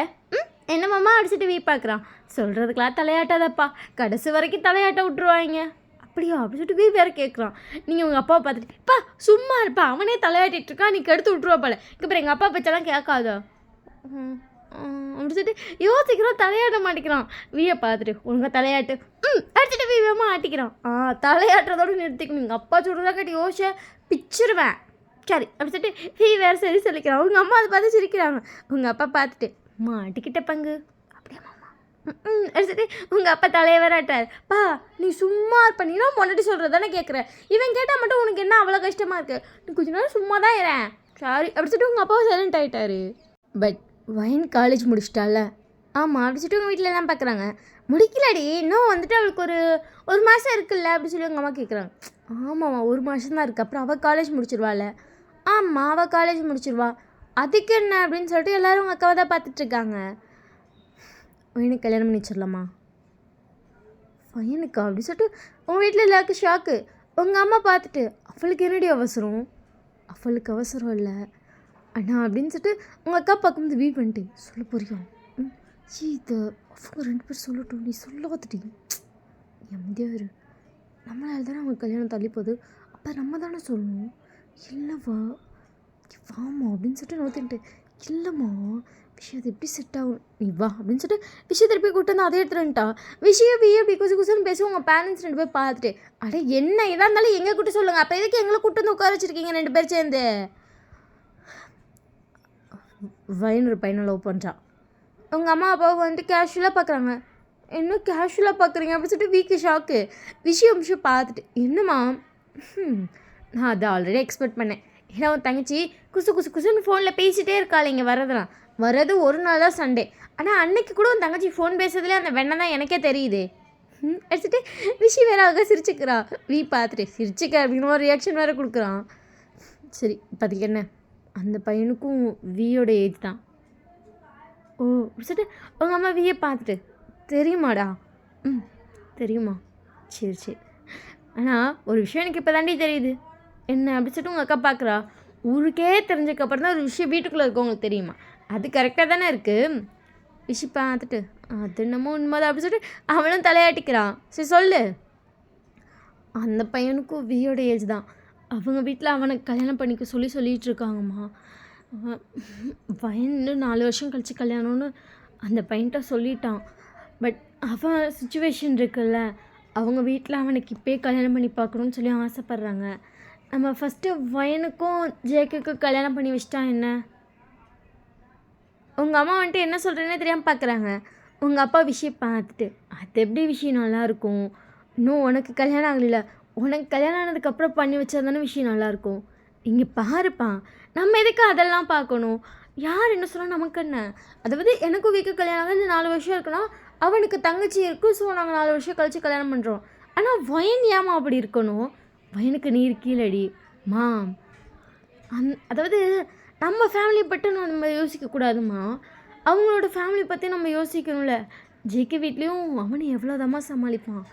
என்ன மாமா அடிச்சுட்டு வீ பார்க்குறான். சொல்கிறதுக்கெலாம் தலையாட்டாதப்பா, கடைசி வரைக்கும் தலையாட்ட விட்ருவாங்க. அப்படியா அப்படி சொல்லிட்டு வீ வேறு கேட்குறான். நீங்கள் உங்கள் அப்பாவை பார்த்துட்டு பா சும்மா இருப்பா, அவனே தலையாட்டிட்டு இருக்கான், நீ கெடுத்து விட்ருவாப்பால. இப்போ எங்கள் அப்பா பச்செல்லாம் கேட்காதோ அப்படி சொல்லிட்டு யோசிக்கிறான், தலையாட்ட மாட்டேங்கிறான். வீயை பார்த்துட்டு ஒழுங்காக தலையாட்டு அடிச்சுட்டு வீ வேகமாக ஆட்டிக்கிறான். தலையாட்டுறதோடு நிறுத்திக்கணும். எங்கள் அப்பா சொல்கிறதா கேட்டு யோசிச்ச பிச்சிருவேன். சரி அப்படி சொல்லிட்டு வீ வேறு சரி சொல்லிக்கிறான். உங்கள் அம்மா அதை பார்த்து சிரிக்கிறாங்க. உங்கள் அப்பா பார்த்துட்டு மாட்டிக்கிட்ட பங்கு அப்படியே மாமா அடிச்சுட்டு உங்கள் அப்பா தலையை வேறாட்டார். பா நீ சும்மா பண்ணினா முன்னாடி சொல்கிறது தானே கேட்குற, இவன் கேட்டால் மட்டும் உனக்கு என்ன அவ்வளோ கஷ்டமாக இருக்குது, நீ கொஞ்ச நேரம் சும்மா தான் ஏறேன் சாரி அப்படி சொல்லிட்டு உங்கள் அப்பாவும் சைலண்ட் ஆகிட்டாரு. பட் வயன் காலேஜ் முடிச்சிட்டால. ஆமாம் அப்படி சொல்லிட்டு உங்கள் வீட்டில் எல்லாம் பார்க்குறாங்க. முடிக்கலடி, இன்னும் வந்துட்டு அவளுக்கு ஒரு மாதம் இருக்குல்ல அப்படி சொல்லி உங்கள் அம்மா கேட்குறாங்க. ஆமாம்மா 1 மாதம் தான் இருக்குது, அப்புறம் அவள் காலேஜ் முடிச்சிருவாள். ஆமாம் அவள் காலேஜ் முடிச்சிருவா, அதுக்கு என்ன அப்படின்னு சொல்லிட்டு எல்லோரும் உங்கள் அக்காவை தான் பார்த்துட்ருக்காங்க. பையனுக்கு கல்யாணம் பண்ணி வச்சிடலாமா? பையனுக்கா அப்படி சொல்லிட்டு உங்கள் வீட்டில் எல்லாருக்கும் ஷாக்கு. உங்கள் அம்மா பார்த்துட்டு அவளுக்கு என்னடி அவசரம், அவளுக்கு அவசரம் இல்லை அண்ணா அப்படின்னு சொல்லிட்டு உங்கள் அக்கா பார்க்கும்போது வீ பண்ணிட்டு சொல்ல போறியா? இது அவங்க 2 பேர் சொல்லட்டும், நீ சொல்ல பார்த்துட்டீங்க எம்தியாரு நம்மளால தானே அவங்க கல்யாணம் தள்ளி போகுது, அப்போ நம்ம தானே சொல்லணும். இல்லைவா வாமா அப்படின்னு சொல்லிட்டு நோத்தின்ட்டு இல்லைம்மா விஷயம் அது எப்படி செட் ஆகும், நீ வா அப்படின்னு சொல்லிட்டு விஷயம் திருப்பி கூட்டு வந்து அதை எடுத்துட்டா. விஷயம் வீ அப்படி குசு குசுன்னு பேசி உங்கள் பேரண்ட்ஸ் 2 பேர் பார்த்துட்டு அட என்ன எதாக இருந்தாலும் எங்கே கூட்டு சொல்லுங்கள், அப்போ எதுக்கு எங்களை கூட்டு வந்து உட்கார வச்சுருக்கீங்க 2 பேர் சேர்ந்து. வயனு ஒரு பையனை லவ் பண்ணுறான். உங்கள் அம்மா அப்பாவை வந்துட்டு கேஷுவலாக பார்க்குறாங்க. இன்னும் கேஷுவலாக பார்க்குறீங்க அப்படின்னு சொல்லிட்டு வீக்கு ஷாக்கு. விஷயம் பார்த்துட்டு என்னம்மா நான் அதை ஆல்ரெடி எக்ஸ்பெக்ட் பண்ணேன். ஏன்னா உன் தங்கச்சி குசு குசு குசுன்னு ஃபோனில் பேசிகிட்டே இருக்காள். இங்கே வர்றது ஒரு நாள் தான் சண்டே, ஆனால் அன்னைக்கு கூட உன் தங்கச்சி ஃபோன் பேசுறதுலேயே அந்த வெண்ணை தான் எனக்கே தெரியுது எடுத்துகிட்டு விஷயம் வேற ஆக சிரிச்சுக்கிறா. வீ பார்த்துட்டு சிரிச்சுக்க அப்படின்னு ஒரு ரியாக்ஷன் வேறு கொடுக்குறான். சரி இப்போதைக்கு என்ன, அந்த பையனுக்கும் வீயோட ஏஜ் தான். ஓ சொல்லிட்டு உங்கள் அம்மா வீயை பார்த்துட்டு தெரியுமாடா? தெரியுமா? சரி ஆனால் ஒரு விஷயம் எனக்கு இப்போ தாண்டி தெரியுது. என்ன அப்படி சொல்லிட்டு உங்கள் அக்கா பார்க்குறா. ஊருக்கே தெரிஞ்சக்கப்புறம் தான் ஒரு விஷயம் வீட்டுக்குள்ளே இருக்கவங்களுக்கு தெரியுமா? அது கரெக்டாக தானே இருக்குது. விஷயம் பார்த்துட்டு அது என்னமோ உண்மைதான் அப்படி சொல்லிட்டு அவனும் தலையாட்டிக்கிறான். சரி சொல்லு. அந்த பையனுக்கும் வீயோட ஏஜ் தான். அவங்க வீட்டில் அவனுக்கு கல்யாணம் பண்ணிக்க சொல்லிகிட்டு இருக்காங்கம்மா. பையன் இன்னும் 4 வருஷம் கழித்து கல்யாணம்னு அந்த பையன்கிட்ட சொல்லிட்டான். பட் அவன் சுச்சுவேஷன் இருக்குல்ல, அவங்க வீட்டில் அவனுக்கு இப்போயே கல்யாணம் பண்ணி பார்க்கணுன்னு சொல்லி ஆசைப்பட்றாங்க. நம்ம ஃபஸ்ட்டு வயனுக்கும் ஜேக்குக்கும் கல்யாணம் பண்ணி வச்சிட்டா என்ன? உங்கள் அம்மா வந்துட்டு என்ன சொல்கிறேன்னே தெரியாமல் பார்க்குறாங்க. உங்கள் அப்பா விஷயம் பார்த்துட்டு அது எப்படி விஷயம் நல்லாயிருக்கும், இன்னும் உனக்கு கல்யாணம் ஆகலைல, உனக்கு கல்யாணம் ஆனதுக்கப்புறம் பண்ணி வச்சா தானே விஷயம் நல்லாயிருக்கும். இங்கே பாருப்பா, நம்ம எதுக்கு அதெல்லாம் பார்க்கணும், யார் என்ன சொன்னால் நமக்கு என்ன? அதாவது எனக்கும் வீக்கு கல்யாணம் ஆகுது 4 வருஷம் இருக்குன்னா அவனுக்கு தங்கச்சி இருக்கும், ஸோ நாங்கள் 4 வருஷம் கழித்து கல்யாணம் பண்ணுறோம். ஆனால் வயன் ஏமா அப்படி இருக்கணும்? வயனுக்கு நீர் கீழடி மா. அதாவது நம்ம ஃபேமிலி பற்றி நம்ம யோசிக்கக்கூடாதுமா, அவங்களோட ஃபேமிலி பற்றி நம்ம யோசிக்கணும்ல. ஜேகே வீட்லேயும் அவனை எவ்வளோதாம்மா சமாளிப்பான்.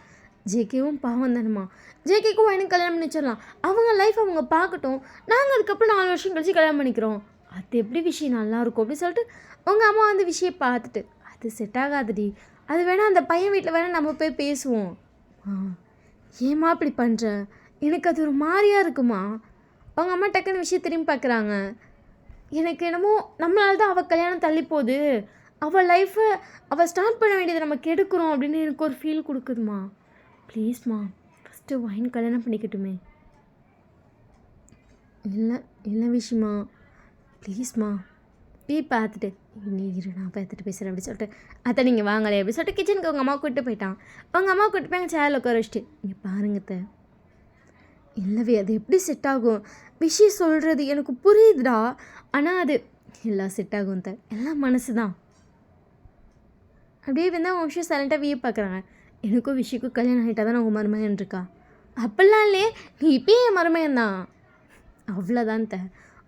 ஜேகேவும் பாவம் தானம்மா. ஜேகேக்கும் வயனுக்கு கல்யாணம் பண்ணிச்சிடலாம், அவங்க லைஃப் அவங்க பார்க்கட்டும், நாங்கள் அதுக்கப்புறம் 4 வருஷம் கழிச்சு கல்யாணம் பண்ணிக்கிறோம். அது எப்படி விஷயம் நல்லாயிருக்கும் அப்படின்னு சொல்லிட்டு உங்கள் அம்மா அந்த விஷயம் பார்த்துட்டு அது செட் ஆகாதுடி, அது வேணால் அந்த பையன் வீட்டில் வேணால் நம்ம போய் பேசுவோம். ஏம்மா இப்படி பண்ணுற, எனக்கு அது ஒரு மாதிரியாக இருக்குமா. அவங்க அம்மா டக்குன்னு விஷயம் திரும்பி பார்க்குறாங்க. எனக்கு என்னமோ நம்மளால தான் அவள் கல்யாணம் தள்ளி போகுது, அவள் லைஃப்பை அவள் ஸ்டார்ட் பண்ண வேண்டியதை நம்ம கெடுக்கிறோம் அப்படின்னு எனக்கு ஒரு ஃபீல் கொடுக்குதுமா. ப்ளீஸ்மா ஃபஸ்ட்டு வயன் கல்யாணம் பண்ணிக்கட்டுமே. இல்லை விஷயமா ப்ளீஸ்மா. பார்த்துட்டு நீ இரு நான் பார்த்துட்டு பேசுகிறேன் அப்படி சொல்லிட்டு அத்தை நீங்கள் வாங்கலை அப்படி சொல்லிட்டு கிச்சனுக்கு உங்கள் அம்மா கூப்பிட்டு போயிட்டான். அவங்க அம்மா கூப்பிட்டு போய் அங்கே சேரில் உட்கார வச்சுட்டு இங்கே பாருங்கத்த, இல்லவே அது எப்படி செட் ஆகும், விஷயம் சொல்கிறது எனக்கு புரியுதுடா, ஆனால் அது எல்லாம் செட் ஆகும் த, எல்லாம் மனசு தான். அப்படியே வந்து அவங்க விஷயம் சைலண்ட்டாக வீயை பார்க்குறாங்க. எனக்கும் விஷயக்கும் கல்யாணம் ஆகிட்டா தான் உங்கள் மருமகன் இருக்கா? அப்படிலாம் இல்லையே, நீ இப்போயே என் மருமகன் தான். அவ்வளோதான் த,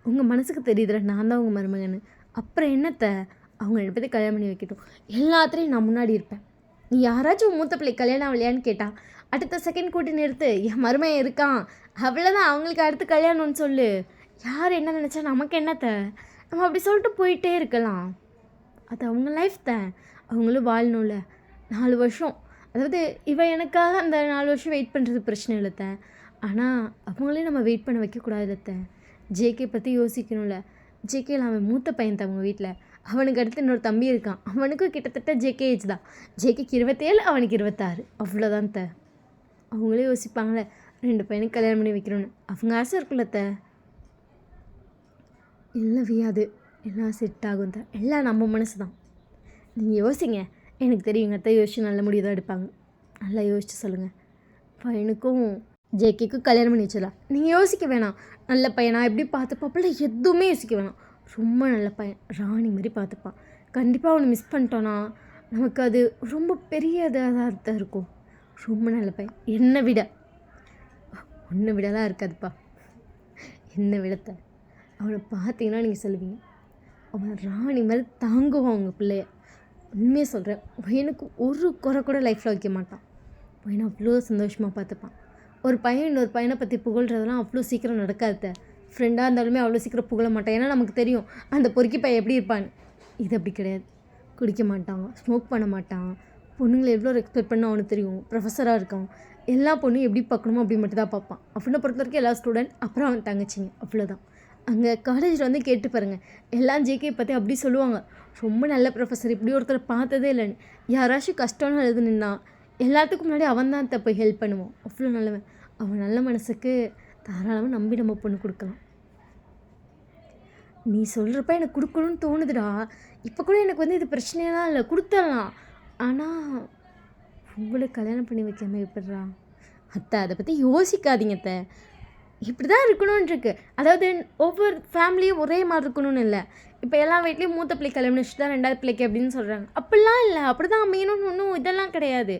உங்கள் மனசுக்கு தெரியுதுல நான் தான் உங்கள் மருமகன்னு, அப்புறம் என்னத்த அவங்க 2 பேர்த்தையும் கல்யாணம் பண்ணி வைக்கட்டும், எல்லாத்துலேயும் நான் முன்னாடி இருப்பேன். நீ யாராச்சும் மூத்த பிள்ளை கல்யாணம் ஆகலையான்னு கேட்டால் அடுத்த செகண்ட் கூட்டி நிறுத்து, என் மருமகன் இருக்கான், அவ்வளோதான், அவங்களுக்கு அடுத்து கல்யாணம்னு சொல்லு. யார் என்ன நினச்சா நமக்கு என்னத்த? நம்ம அப்படி சொல்லிட்டு போயிட்டே இருக்கலாம். அது அவங்க லைஃப் தான், அவங்களும் வாழணும்ல. 4 வருஷம், அதாவது எனக்காக அந்த 4 வருஷம் வெயிட் பண்ணுறது பிரச்சனை இல்லைத்த. ஆனால் அவங்களே நம்ம வெயிட் பண்ண வைக்கக்கூடாது இல்லைத்த. ஜேகே பற்றி யோசிக்கணும்ல. ஜேகேல அவன் மூத்த பையன் அவங்க வீட்டில். அவனுக்கு அடுத்து இன்னொரு தம்பி இருக்கான். அவனுக்கும் கிட்டத்தட்ட ஜேகே ஏஜ் தான். ஜேகேக்கு 27, அவனுக்கு 26. அவ்வளோதான் த. அவங்களே யோசிப்பாங்களே 2 பையனுக்கு கல்யாணம் பண்ணி வைக்கணும்னு. அவங்க ஆசை இருக்குல்ல த. இல்லை வியாது, எல்லாம் செட் ஆகும் தான். எல்லாம் நம்ம மனசு தான். நீங்கள் யோசிங்க. எனக்கு தெரியும் எங்கள் அத்தை யோசிச்சு நல்ல முடிவு தான் எடுப்பாங்க. நல்லா யோசிச்சு சொல்லுங்கள். பையனுக்கும் ஜேகேக்கும் கல்யாணம் பண்ணி வச்சிடலாம். நீங்கள் யோசிக்க வேணாம். நல்ல பையனா எப்படி பார்த்துப்பாப்பில் எதுவுமே யோசிக்க வேணாம். ரொம்ப நல்ல பையன், ராணி மாதிரி பார்த்துப்பான். கண்டிப்பாக அவனை மிஸ் பண்ணிட்டோன்னா நமக்கு அது ரொம்ப பெரிய இதாக தான் இருக்கும். ரொம்ப நல்ல பையன். என்னை விட ஒன்றை விடலாம் இருக்காதுப்பா. என்னை விடத்த அவனை பார்த்தீங்கன்னா நீங்கள் சொல்லுவீங்க, அவன் ராணி மாதிரி தாங்குவான் உங்கள் பிள்ளைய. உண்மையாக சொல்கிறேன். பையனுக்கு ஒரு குறை கூட லைஃப்பில் வைக்க மாட்டான். பையனை அவ்வளோ சந்தோஷமாக பார்த்துப்பான். ஒரு பையன் இன்னொரு பையனை பற்றி புகழ்கிறதெல்லாம் அவ்வளோ சீக்கிரம் நடக்காது. ஃப்ரெண்டாக இருந்தாலுமே அவ்வளோ சீக்கிரம் புகழ மாட்டான். ஏன்னா நமக்கு தெரியும் அந்த பொறுக்கி பையன் எப்படி இருப்பான்னு. இது அப்படி கிடையாது. குடிக்க மாட்டான், ஸ்மோக் பண்ண மாட்டான். பொண்ணுங்களை எவ்வளோ ரெஸ்பெக்ட் பண்ண அவனுக்கு தெரியும். ப்ரொஃபஸராக இருக்கான். எல்லா பொண்ணும் எப்படி பார்க்கணுமோ அப்படி மட்டும் தான் பார்ப்பான். அவனை பொறுத்த வரைக்கும் எல்லா ஸ்டூடெண்ட், அப்புறம் அவன் தங்கச்சிங்க, அவ்வளோதான். அங்கே காலேஜில் வந்து கேட்டு பாருங்கள், எல்லாம் ஜேகே பற்றி அப்படி சொல்லுவாங்க. ரொம்ப நல்ல ப்ரொஃபஸர், இப்படி ஒருத்தரை பார்த்ததே இல்லைன்னு. யாராச்சும் கஷ்டம்னு எழுது நின்னா எல்லாத்துக்கும் முன்னாடி அவன் தான் போய் ஹெல்ப் பண்ணுவான். அவ்வளோ நல்லவன். அவன் நல்ல மனசுக்கு தாராளமாக நம்பி நம்ம பொண்ணு கொடுக்கலாம். நீ சொல்கிறப்ப எனக்கு கொடுக்கணும்னு தோணுதுடா. இப்போ கூட எனக்கு வந்து இது பிரச்சனையெல்லாம் இல்லை, கொடுத்துடலாம். ஆனால் உங்களுக்கு கல்யாணம் பண்ணி வைக்காமல் எப்படிறா அத்தை? அதை பற்றி யோசிக்காதீங்க அத்தை. இப்படி தான் இருக்கணும்னு இருக்குது. அதாவது ஒவ்வொரு ஃபேமிலியும் ஒரே மாதிரி இருக்கணும்னு இல்லை. இப்போ எல்லா வீட்லேயும் மூத்த பிள்ளை கல்யாணம் வச்சு தான் 2வது பிள்ளைக்கு அப்படின்னு சொல்கிறாங்க. அப்படிலாம் இல்லை. அப்படி தான் அமையணும்னு ஒன்றும் இதெல்லாம் கிடையாது.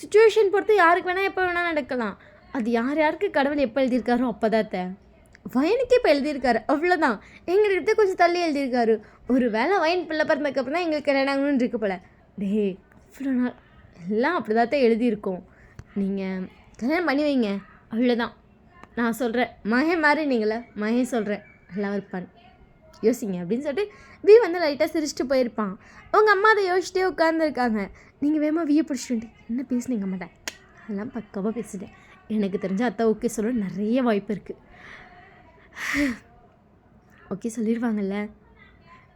சுச்சுவேஷன் பொறுத்து யாருக்கு வேணால் எப்போ வேணால் நடக்கலாம். அது யார் யாருக்கு கடவுள் எப்போ எழுதியிருக்காரோ அப்போ தான் அத்தை. வயனுக்கே இப்போ எழுதியிருக்காரு, அவ்வளோதான். எங்கள்கிட்ட கொஞ்சம் தள்ளி எழுதியிருக்காரு. ஒரு வேளை வயன் பிள்ளை பிறந்ததுக்கப்புறம் தான் எங்களுக்கு கல்யாணம்னு இருக்கு போல. டே அவ்வளோ நாள் எல்லாம் அப்படி தான் எழுதியிருக்கோம். நீங்கள் கல்யாணம் பண்ணி வைங்க, அவ்வளோதான். நான் சொல்கிறேன், மகன் மாதிரி நீங்களே மகன் சொல்கிறேன், நல்லா இருப்பான், யோசிங்க அப்படின்னு சொல்லிட்டு வி வந்து லைட்டாக சிரிச்சுட்டு போயிருப்பான். அவங்க அம்மா அதை யோசிச்சிட்டே உட்காந்துருக்காங்க. நீங்கள் வேகமாக வியை பிடிச்சிட்டு என்ன பேசுனீங்க மாட்டேன், அதெல்லாம் பக்காவாக பேசிட்டேன். எனக்கு தெரிஞ்ச அத்தை ஓகே சொல்ல நிறைய வாய்ப்பு இருக்குது. ஓகே சொல்லிடுவாங்கல்ல.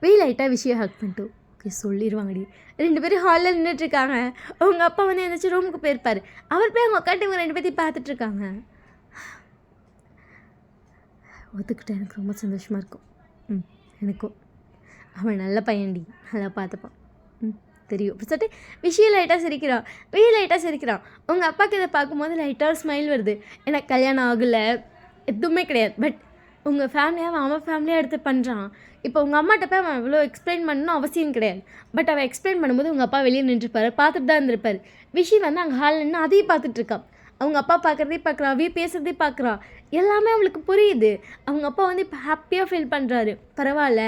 வி லைட்டாக விஷயம் ஹக் பண்ணிட்டு ஓகே சொல்லிடுவாங்கடி. 2 பேரும் ஹாலில் நின்றுட்டுருக்காங்க. அவங்க அப்பா வந்து எந்திரிச்சு ரூமுக்கு போயிருப்பார். அவர் போய் அவங்க அக்காட்ட இவங்க 2 பேர்த்தையும் பார்த்துட்ருக்காங்க. ஒத்துக்கிட்டேன், எனக்கு ரொம்ப சந்தோஷமாக இருக்கும். எனக்கும். அவன் நல்ல பையன்டி, நல்லா பார்த்துப்பான். தெரியும் அப்படி சொல்லிட்டு விஷயம் லைட்டாக சிரிக்கிறான். லைட்டாக சிரிக்கிறான். உங்கள் அப்பாவுக்கு இதை பார்க்கும்போது லைட்டாக ஸ்மைல் வருது. எனக்கு கல்யாணம் ஆகலை, எதுவுமே கிடையாது. பட் உங்கள் ஃபேமிலியாக அவன் ஃபேமிலியாக எடுத்து பண்ணுறான். இப்போ உங்கள் அம்மாட்ட போய் அவன் அவ்வளோ எக்ஸ்பிளைன் பண்ணணும் அவசியம் கிடையாது. பட் அவன் எக்ஸ்பிளைன் பண்ணும்போது உங்கள் அப்பா வெளியே நின்றுருப்பார், பார்த்துட்டு தான் இருந்திருப்பார். விஷயம் வந்து அங்கே ஹால் நின்று அதையும் பார்த்துட்ருக்கான். அவங்க அப்பா பார்க்குறதே பார்க்குறான், அவையே பேசுகிறதே பார்க்குறான். எல்லாமே அவளுக்கு புரியுது. அவங்க அப்பா வந்து இப்போ ஹாப்பியாக ஃபீல் பண்ணுறாரு. பரவாயில்ல,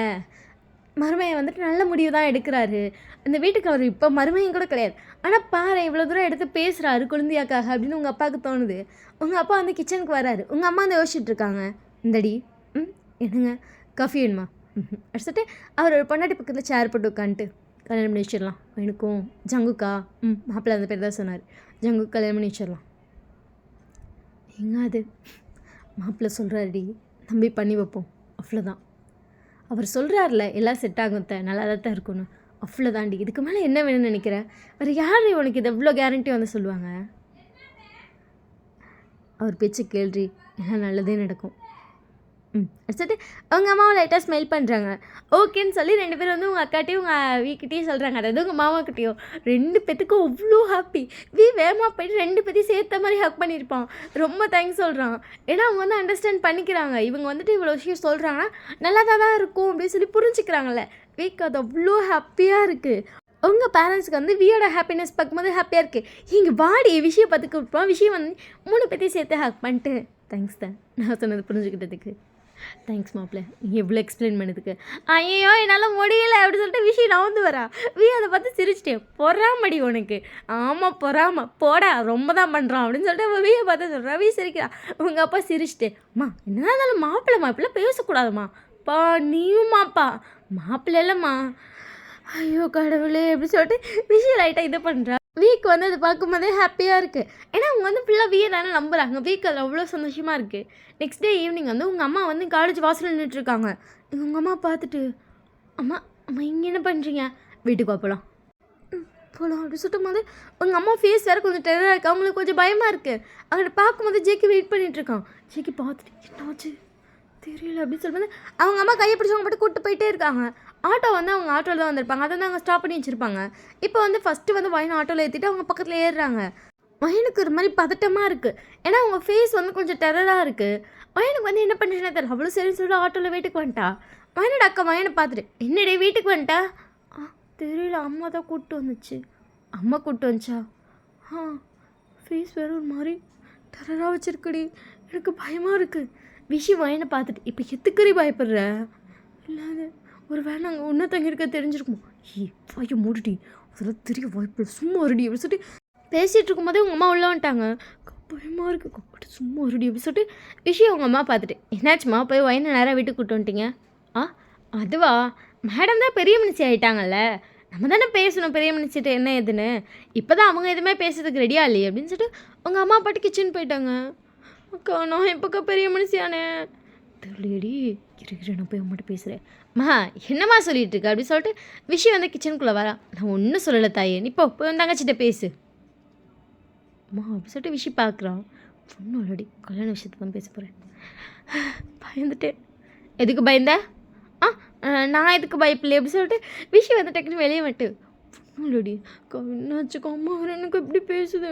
மருமையை வந்துட்டு நல்ல முடிவு தான் எடுக்கிறாரு. அந்த வீட்டுக்கு அவர் இப்போ மருமையும் கூட கிடையாது. ஆனால் பாரு இவ்வளோ தூரம் எடுத்து பேசுகிறாரு குழந்தையாக்காக அப்படின்னு உங்கள் அப்பாவுக்கு தோணுது. உங்கள் அப்பா வந்து கிச்சனுக்கு வராரு. உங்கள் அம்மா வந்து யோசிச்சுட்டு இருக்காங்க. இந்தடி என்னங்க காஃபி வேணுமா அடிச்சுட்டு அவர் ஒரு பொண்டாட்டி பக்கத்தில் சேர் போட்டு உட்காந்துட்டு கல்யாணம் பண்ணி வச்சிடலாம். எனக்கும் ஜங்குக்கா மாப்பிள்ளை அந்த பேர் தான் சொன்னார். ஜங்குக்கு கல்யாணம் பண்ணி வச்சிடலாம். எங்க அது மாப்பிள்ளை சொல்கிறாருடி, நம்பி பண்ணி வைப்போம், அவ்வளோதான். அவர் சொல்கிறார்ல எல்லாம் செட் ஆகும் நல்லா தான் இருக்கணும், அவ்வளோதாண்டி. இதுக்கு மேலே என்ன வேணும்னு நினைக்கிறேன்? வேறு யார் உனக்கு இது எவ்வளோ கேரண்டி வந்து சொல்லுவாங்க? அவர் பேச்சு கேள்றி, எல்லாம் நல்லதே நடக்கும். அடிச்சுட்டு அவங்க அம்மாவை லைட்டாக ஸ்மெல் பண்ணுறாங்க. ஓகேன்னு சொல்லி 2 பேரும் வந்து உங்கள் அக்காட்டையும் உங்கள் வீக்கிட்டையும் சொல்கிறாங்க. அதாவது உங்கள் மாமாக்கிட்டையும். 2 பேத்துக்கும் அவ்வளோ ஹாப்பி. வேகமாக போய்ட்டு 2 பேத்தையும் சேர்த்த மாதிரி ஹக் பண்ணியிருப்பான். ரொம்ப தேங்க்ஸ் சொல்கிறான். ஏன்னா அவங்க வந்து அண்டர்ஸ்டாண்ட் பண்ணிக்கிறாங்க. இவங்க வந்துட்டு இவ்வளோ விஷயம் சொல்கிறாங்கன்னா நல்லா தான் இருக்கும் அப்படின்னு சொல்லி புரிஞ்சுக்கிறாங்கல்ல. வீக் அது அவ்வளோ ஹாப்பியாக இருக்குது. உங்கள் பேரண்ட்ஸ்க்கு வந்து வியோட ஹாப்பினஸ் பார்க்கும்போது ஹாப்பியாக இருக்குது. இங்கே வாடி விஷயம் பார்த்து கொடுப்போம். விஷயம் வந்து 3 பேத்தையும் சேர்த்து ஹக் பண்ணிட்டு தேங்க்ஸ் தான் நான் சொன்னது புரிஞ்சுக்கிட்டதுக்கு. தேங்க்ஸ் மாப்பிள்ள, நீங்கள் எவ்வளோ எக்ஸ்பிளைன் பண்ணதுக்கு. ஐயோ என்னால் முடியலை அப்படின்னு சொல்லிட்டு விஷயம் நான் வந்து வரா. அதை பார்த்து சிரிச்சிட்டேன். பொறாமடி உனக்கு. ஆமாம் பொறாம, போடா ரொம்ப தான் பண்ணுறான் அப்படின்னு சொல்லிட்டு வியை பார்த்து சொல்கிறா. சிரிக்கிறா. உங்கள் அப்பா சிரிச்சிட்டேன். அம்மா என்ன இருந்தாலும் மாப்பிள்ளை பேசக்கூடாதும்மா, எப்பா நீயுமாப்பா மாப்பிள்ளை இல்லைம்மா, ஐயோ கடவுளே எப்படி சொல்லிட்டு விஷயம் லைட்டாக இது பண்ணுறா. வீக் வந்து அதை பார்க்கும்போதே ஹாப்பியாக இருக்குது. ஏன்னா அவங்க வந்து ஃபுல்லாக வீயை தானே நம்புகிறாங்க. வீக் அதில் அவ்வளோ சந்தோஷமாக இருக்குது. நெக்ஸ்ட் டே ஈவினிங் வந்து உங்கள் அம்மா வந்து காலேஜ் வாசலில் நின்றுட்டுருக்காங்க. உங்கள் அம்மா பார்த்துட்டு, அம்மா அம்மா இங்கே என்ன பண்ணுறீங்க, வீட்டுக்கு போகலாம் போகலாம் அப்படி சொல்லும் போது உங்கள் அம்மா ஃபேஸ் வேறு கொஞ்சம் டெரராக இருக்குது. அவங்களுக்கு கொஞ்சம் பயமாக இருக்குது. அவங்களை பார்க்கும்போது ஜேக்கி வெயிட் பண்ணிகிட்ருக்கான். ஜேக்கி பார்த்துட்டு என்னாச்சு தெரியல அப்படின்னு சொல்லும்போது அவங்க அம்மா கையை பிடிச்சவங்க மட்டும் கூப்பிட்டு போயிட்டே இருக்காங்க. ஆட்டோ வந்து அவங்க ஆட்டோவில் தான் வந்திருப்பாங்க. அதை வந்து அவங்க ஸ்டாப் பண்ணி வச்சுருப்பாங்க. இப்போ வந்து ஃபஸ்ட்டு வந்து வயன் ஆட்டோவில் ஏற்றிட்டு அவங்க பக்கத்தில் ஏறுறாங்க. வயனுக்கு ஒரு மாதிரி பதட்டமாக இருக்குது. ஏன்னா அவங்க ஃபேஸ் வந்து கொஞ்சம் டெரராக இருக்குது. வயனுக்கு வந்து என்ன பண்ணுறேன்னு தெரியல. அவ்வளோ சரி சொல்லிட்டு ஆட்டோவில் வீட்டுக்கு வந்துட்டா. வயனோட அக்கா வயனை பார்த்துட்டு என்னடே வீட்டுக்கு வந்துட்டா, தெரியல அம்மா தான் கூப்பிட்டு வந்துச்சு. அம்மா கூப்பிட்டு வந்துச்சா, ஃபேஸ் வேறு ஒரு மாதிரி டெரராக வச்சுருக்குடி, எனக்கு பயமாக இருக்குது. விஷயம் வயனை பார்த்துட்டு இப்போ எத்துக்கறி பயப்படுற, இல்லாத ஒரு வேலை நாங்கள் ஒன்றா தங்கியிருக்க தெரிஞ்சிருக்குமோ, வாயை மூடிட்டி அதெல்லாம் தெரிய வாய்ப்பு சும்மா வருடி அப்படின்னு சொல்லிட்டு பேசிகிட்டு இருக்கும்போதே உங்கள் அம்மா உள்ளே வந்துட்டாங்க. பயமாக இருக்குது கப்பிட்டு சும்மா வருடி அப்படின்னு சொல்லிட்டு விஷயம் அவங்க அம்மா பார்த்துட்டு என்னாச்சுமா போய் வயனை நேராக வீட்டுக்கு கூப்பிட்டு வந்துட்டீங்க. அதுவா மேடம் தான் பெரிய மனுஷி ஆகிட்டாங்கல்ல, நம்ம தானே பேசணும் பெரிய மனுஷிட்ட என்ன ஏதுன்னு. இப்போ தான் அவங்க எதுவுமே பேசுறதுக்கு ரெடியா இல்லையே அப்படின்னு சொல்லிட்டு உங்கள் அம்மா பாட்டு கிச்சன் போயிட்டாங்க. அக்கா நான் எப்போக்கா பெரிய மனுஷியானே தெரியலடி, இருக்கிற நான் போய் அம்மாட்ட பேசுகிறேன். என்னம்மா சொல்லிட்டு இருக்க அப்படின்னு சொல்லிட்டு விஷயம் வந்து கிச்சனுக்குள்ளே வரா. நான் ஒன்றும் சொல்லலை தாயே, நீ போய் தங்கச்சிட்ட பேசு அப்படி சொல்லிட்டு விஷயம் பார்க்குறான். ஒன்றும் இல்லடி கல்யாண விஷயத்தை தான் பேச போகிறேன். பயந்துட்டேன். எதுக்கு பயந்த? நான் எதுக்கு பயப்பில்லை அப்படி சொல்லிட்டு விஷயம் வந்து டக்குன்னு வெளியே விட்டு இல்லடி என்னாச்சுக்கா அம்மா அவர் எனக்கு எப்படி பேசுது,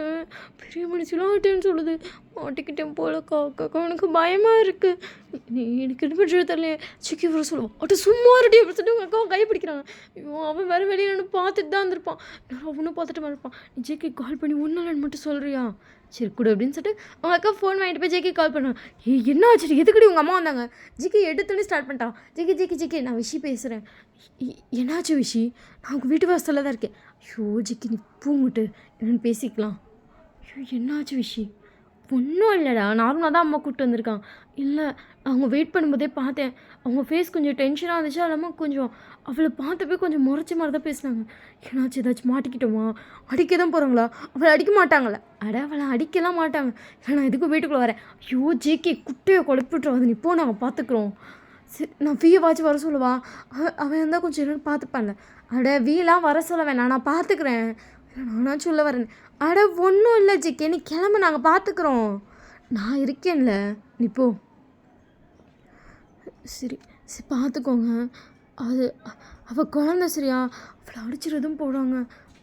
பெரிய மனுஷெலாம் ஆட்டேன்னு சொல்லுது, மாட்டிக்கிட்டேன் போலக்கா அக்கா எனக்கு பயமாக இருக்குது, நீ எனக்கு என்ன பண்ணுறது தெரியல. சிக்கி வர சொல்லுவான் அட்டு சும்மா ரெடி அப்படி சொல்லிட்டு உங்கள் அக்காவை கைப்பிடிக்கிறாங்க. ஐயோ அவன் வேறு வெளியே நான் பார்த்துட்டு தான் இருந்திருப்பான், நான் அவனும் பார்த்துட்டு இருப்பான். நீ ஜேக்கி கால் பண்ணி ஒன்றாலன்னு மட்டும் சொல்கிறியா, சரி கொடு அப்படின்னு சொல்லிட்டு அவங்க அக்கா ஃபோன் வாங்கிட்டு போய் ஜேக்கி கால் பண்ணுவான். என்ன ஆச்சு எதுக்கடி உங்கள் அம்மா வந்தாங்க. ஜிக்கி எடுத்துன்னு ஸ்டார்ட் பண்ணிட்டான். ஜிக்கி நான் விஷயம் பேசுகிறேன். என்னாச்சு விஷி, நான் உங்கள் வீட்டு வாசலில் தான் இருக்கேன். ஐயோ ஜிக்கி நீ பூங்கிட்டு என்னென்னு பேசிக்கலாம். ஐயோ என்னாச்சு விஷி, ஒன்றும் இல்லைடா நார்மலாக தான் அம்மா கூப்பிட்டு வந்திருக்கான். இல்லை அவங்க வெயிட் பண்ணும்போதே பார்த்தேன், அவங்க ஃபேஸ் கொஞ்சம் டென்ஷனாக இருந்துச்சு, இல்லாமல் கொஞ்சம் அவளை பார்த்தப்பே கொஞ்சம் முறைச்ச மாதிரி தான் பேசினாங்க. ஏன்னாச்சும் ஏதாச்சும் மாட்டிக்கிட்டோமா, அடிக்க தான் போகிறாங்களா, அவளை அடிக்க மாட்டாங்களே, அவளை அடிக்கலாம் மாட்டாங்க. இல்லை நான் எதுக்கும் வீட்டுக்குள்ளே வரேன். ஐயோ ஜேக்கி குட்டையை குழப்பிட்டுருவோம், அது நீ போ நாங்கள் பார்த்துக்குறோம். சரி நான் வீயை வாட்சி வர சொல்லுவா, அவன் இருந்தால் கொஞ்சம் என்னென்னு பார்த்துப்பான்ல. வீலாம் வர சொல்ல வேணாம் நான் பார்த்துக்குறேன், நானாச்சும் உள்ள வரேன். ஒன்றும் இல்லை ஜிக்கே நீ கிளம்பு நாங்கள் பார்த்துக்குறோம், நான் இருக்கேன்ல நீ போ. சரி பார்த்துக்கோங்க, அது அவள் குழந்த சரியா, அவளை அடிச்சிடதும் போடுவாங்க,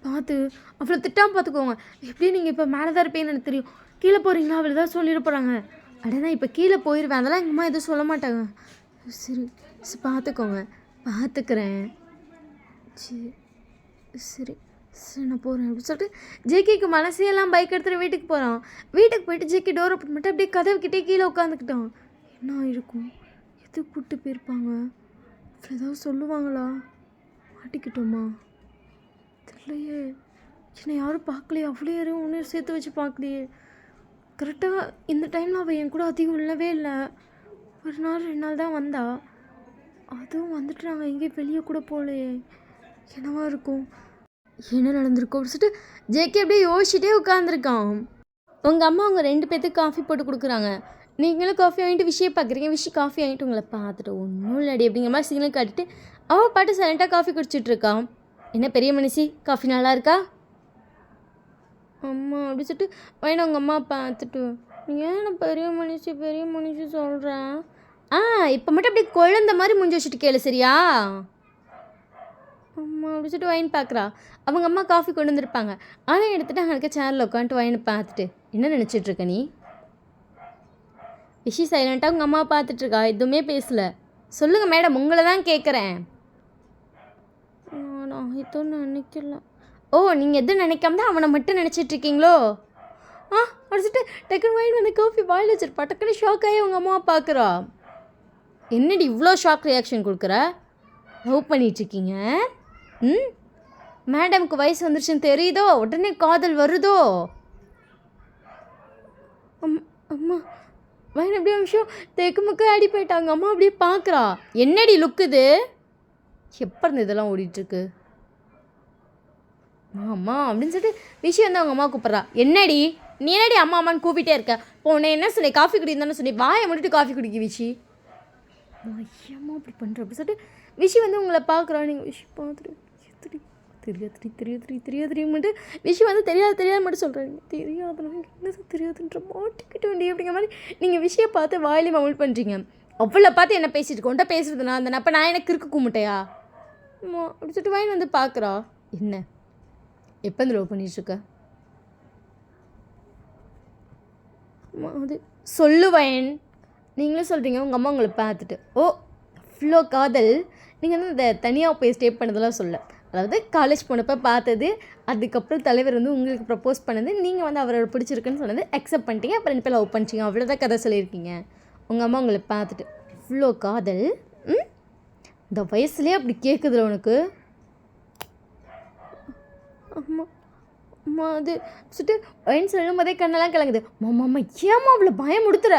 பார்த்து அவளை திட்டாமல் பார்த்துக்கோங்க. எப்படி நீங்கள் இப்போ மேலே தான் இருப்பேன்னு எனக்கு தெரியும், கீழே போகிறீங்களா அவளை தான் சொல்லிட போகிறாங்க. நான் இப்போ கீழே போயிடுவேன், அதெல்லாம் எங்கள் அம்மா எதுவும் சொல்ல மாட்டாங்க. சரி பார்த்துக்கோங்க பார்த்துக்கிறேன். சரி சரி சரி நான் போகிறேன் அப்படின்னு சொல்லிட்டு ஜேக்கிக்கு மனசையெல்லாம் பைக் எடுத்துகிட்டு வீட்டுக்கு போகிறான். வீட்டுக்கு போயிட்டு ஜேக்கி டோர் ஓப்பன் பண்ணிட்டு அப்படியே கதவுக்கிட்டே கீழே உட்காந்துக்கிட்டான். என்ன இருக்கும், எது கூப்பிட்டு போயிருப்பாங்க, ஏதாவது சொல்லுவாங்களா, மாட்டிக்கிட்டோமா தெரியலையே, என்னை யாரும் பார்க்கலையே, அவ்வளோ யாரும் ஒன்றும் சேர்த்து வச்சு பார்க்கலையே. கரெக்டாக இந்த டைமில் அவள் என் கூட அதிகம் இல்லவே இல்லை, ஒரு நாள் 2 நாள் தான் வந்தா, அதுவும் வந்துட்டு நாங்கள் எங்கேயும் வெளியே கூட போகலையே, என்னவா இருக்கும், என்ன நடந்திருக்கும் அப்படின்னு சொல்லிட்டு ஜேகே அப்படியே யோசிச்சுட்டே உட்காந்துருக்கான். உங்கள் அம்மா அவங்க 2 பேர்த்துக்கு காஃபி போட்டு கொடுக்குறாங்க. நீங்களும் காஃபி வாங்கிட்டு விஷயம் பார்க்குறீங்க, விஷயம் காஃபி வாங்கிட்டு உங்களை பார்த்துட்டு ஒன்றும் இல்லடி அப்படிங்கிற மாதிரி சிக்னல் காட்டிட்டு அவள் பாட்டு சைலண்ட்டாக காஃபி குடிச்சிட்ருக்கான். என்ன பெரிய மனுஷி காஃபி நல்லா இருக்கா அம்மா அப்படி சொல்லிட்டு வேணும் உங்கள் அம்மா பார்த்துட்டு, ஏன் நான் பெரிய மனுஷி சொல்கிறேன், இப்போ மட்டும் அப்படியே குழந்த மாதிரி முடிஞ்சு வச்சுட்டு கேளு சரியா அம்மா அப்படி சொல்லிட்டு வைன் பார்க்குறா. அவங்க அம்மா காஃபி கொண்டு வந்திருப்பாங்க, அதை எடுத்துகிட்டு அங்கே இருக்க சேரில் உட்காந்துட்டு வைனை பார்த்துட்டு என்ன நினச்சிட்ருக்க நீ. விஷி சைலண்ட்டாக உங்கள் அம்மா பார்த்துட்ருக்கா, எதுவுமே பேசலை. சொல்லுங்கள் மேடம் உங்களை தான் கேட்குறேன். நான் எதுவும் நினைக்கல. ஓ நீங்கள் எதுவும் நினைக்காம தான் அவனை மட்டும் நினச்சிட்ருக்கீங்களோ. அடிச்சுட்டு டக்குன்னு வைன் வந்து காஃபி வாயில் வச்சிருப்பா. டக்குன்னு ஷாக் ஆகி உங்கள் அம்மாவை பார்க்குறா. என்னடி இவ்வளோ ஷாக் ரியாக்ஷன் கொடுக்குற, லவ் பண்ணிகிட்ருக்கீங்க, மேடமுக்கு வயசு வந்துருச்சுன்னு தெரியுதோ, உடனே காதல் வருதோ. அம்மா வயன் அப்படியே விஷயம் தேக்கு முக்க ஆடி போயிட்டாங்க. அம்மா அப்படியே பார்க்குறா. என்னடி லுக்குது? எப்போ இருந்து இதெல்லாம் ஓடிட்டுருக்கு? அம்மா அப்படின்னு சொல்லிட்டு விஷயம் வந்து அவங்க அம்மா கூப்பிட்றா. என்னடி நீ என்னடி அம்மா அம்மான்னு கூப்பிட்டே இருக்க? போனே என்ன சொல்லி காஃபி குடிந்தானே சொல்லி வாயை முடிட்டு காஃபி குடிக்க விஷி. ஐயம்மா அப்படி பண்ணுற அப்படி சொல்லிட்டு விஷி வந்து உங்களை பார்க்குறா. நீங்கள் விஷி பார்த்துட்டு தெரியாதுட்டு விஷி வந்து தெரியாது மட்டும் சொல்கிறாங்க. தெரியாது என்ன தெரியாதுன்ற மாட்டிக்கிட்டு வேண்டிய அப்படிங்கிற மாதிரி நீங்கள் விஷயம் பார்த்து வாயிலே மவுள் பண்ணுறீங்க. அவ்வளோ பார்த்து என்ன பேசிட்டு கொண்ட பேசுறது நான் அந்த அப்போ நான் எனக்கு இருக்கு கும்பிட்டையா அம்மா அப்படி சொல்லிட்டு வாயின் வந்து பார்க்குறா. என்ன எப்போ இந்த லவ் பண்ணிகிட்ருக்க? அம்மா அது சொல்லுவேன். நீங்களும் சொல்கிறீங்க உங்கள் அம்மா உங்களை பார்த்துட்டு. ஓ அவ்வளோ காதல். நீங்கள் வந்து இந்த தனியாக போய் ஸ்டே பண்ணதெல்லாம் சொல்ல, அதாவது காலேஜ் போனப்போ பார்த்தது, அதுக்கப்புறம் தலைவர் வந்து உங்களுக்கு ப்ரப்போஸ் பண்ணது, நீங்கள் வந்து அவரோட பிடிச்சிருக்குன்னு சொன்னது அக்செப்ட் பண்ணிட்டீங்க, அப்புறம் ரெண்டு பேர் லவ் பண்ணிட்டீங்க, அவ்வளோதான் கதை சொல்லியிருக்கீங்க. உங்கள் அம்மா உங்களை பார்த்துட்டு இவ்வளோ காதல். இந்த வயசுலேயே அப்படி கேட்குதுல உனக்கு? அம்மா அம்மா அது சொல்லிட்டு வயன் சொல்லும் போதே கண்ணெல்லாம் கிளங்குது. அம்மா ஏம்மா அவ்வளோ பயம் கொடுத்துற,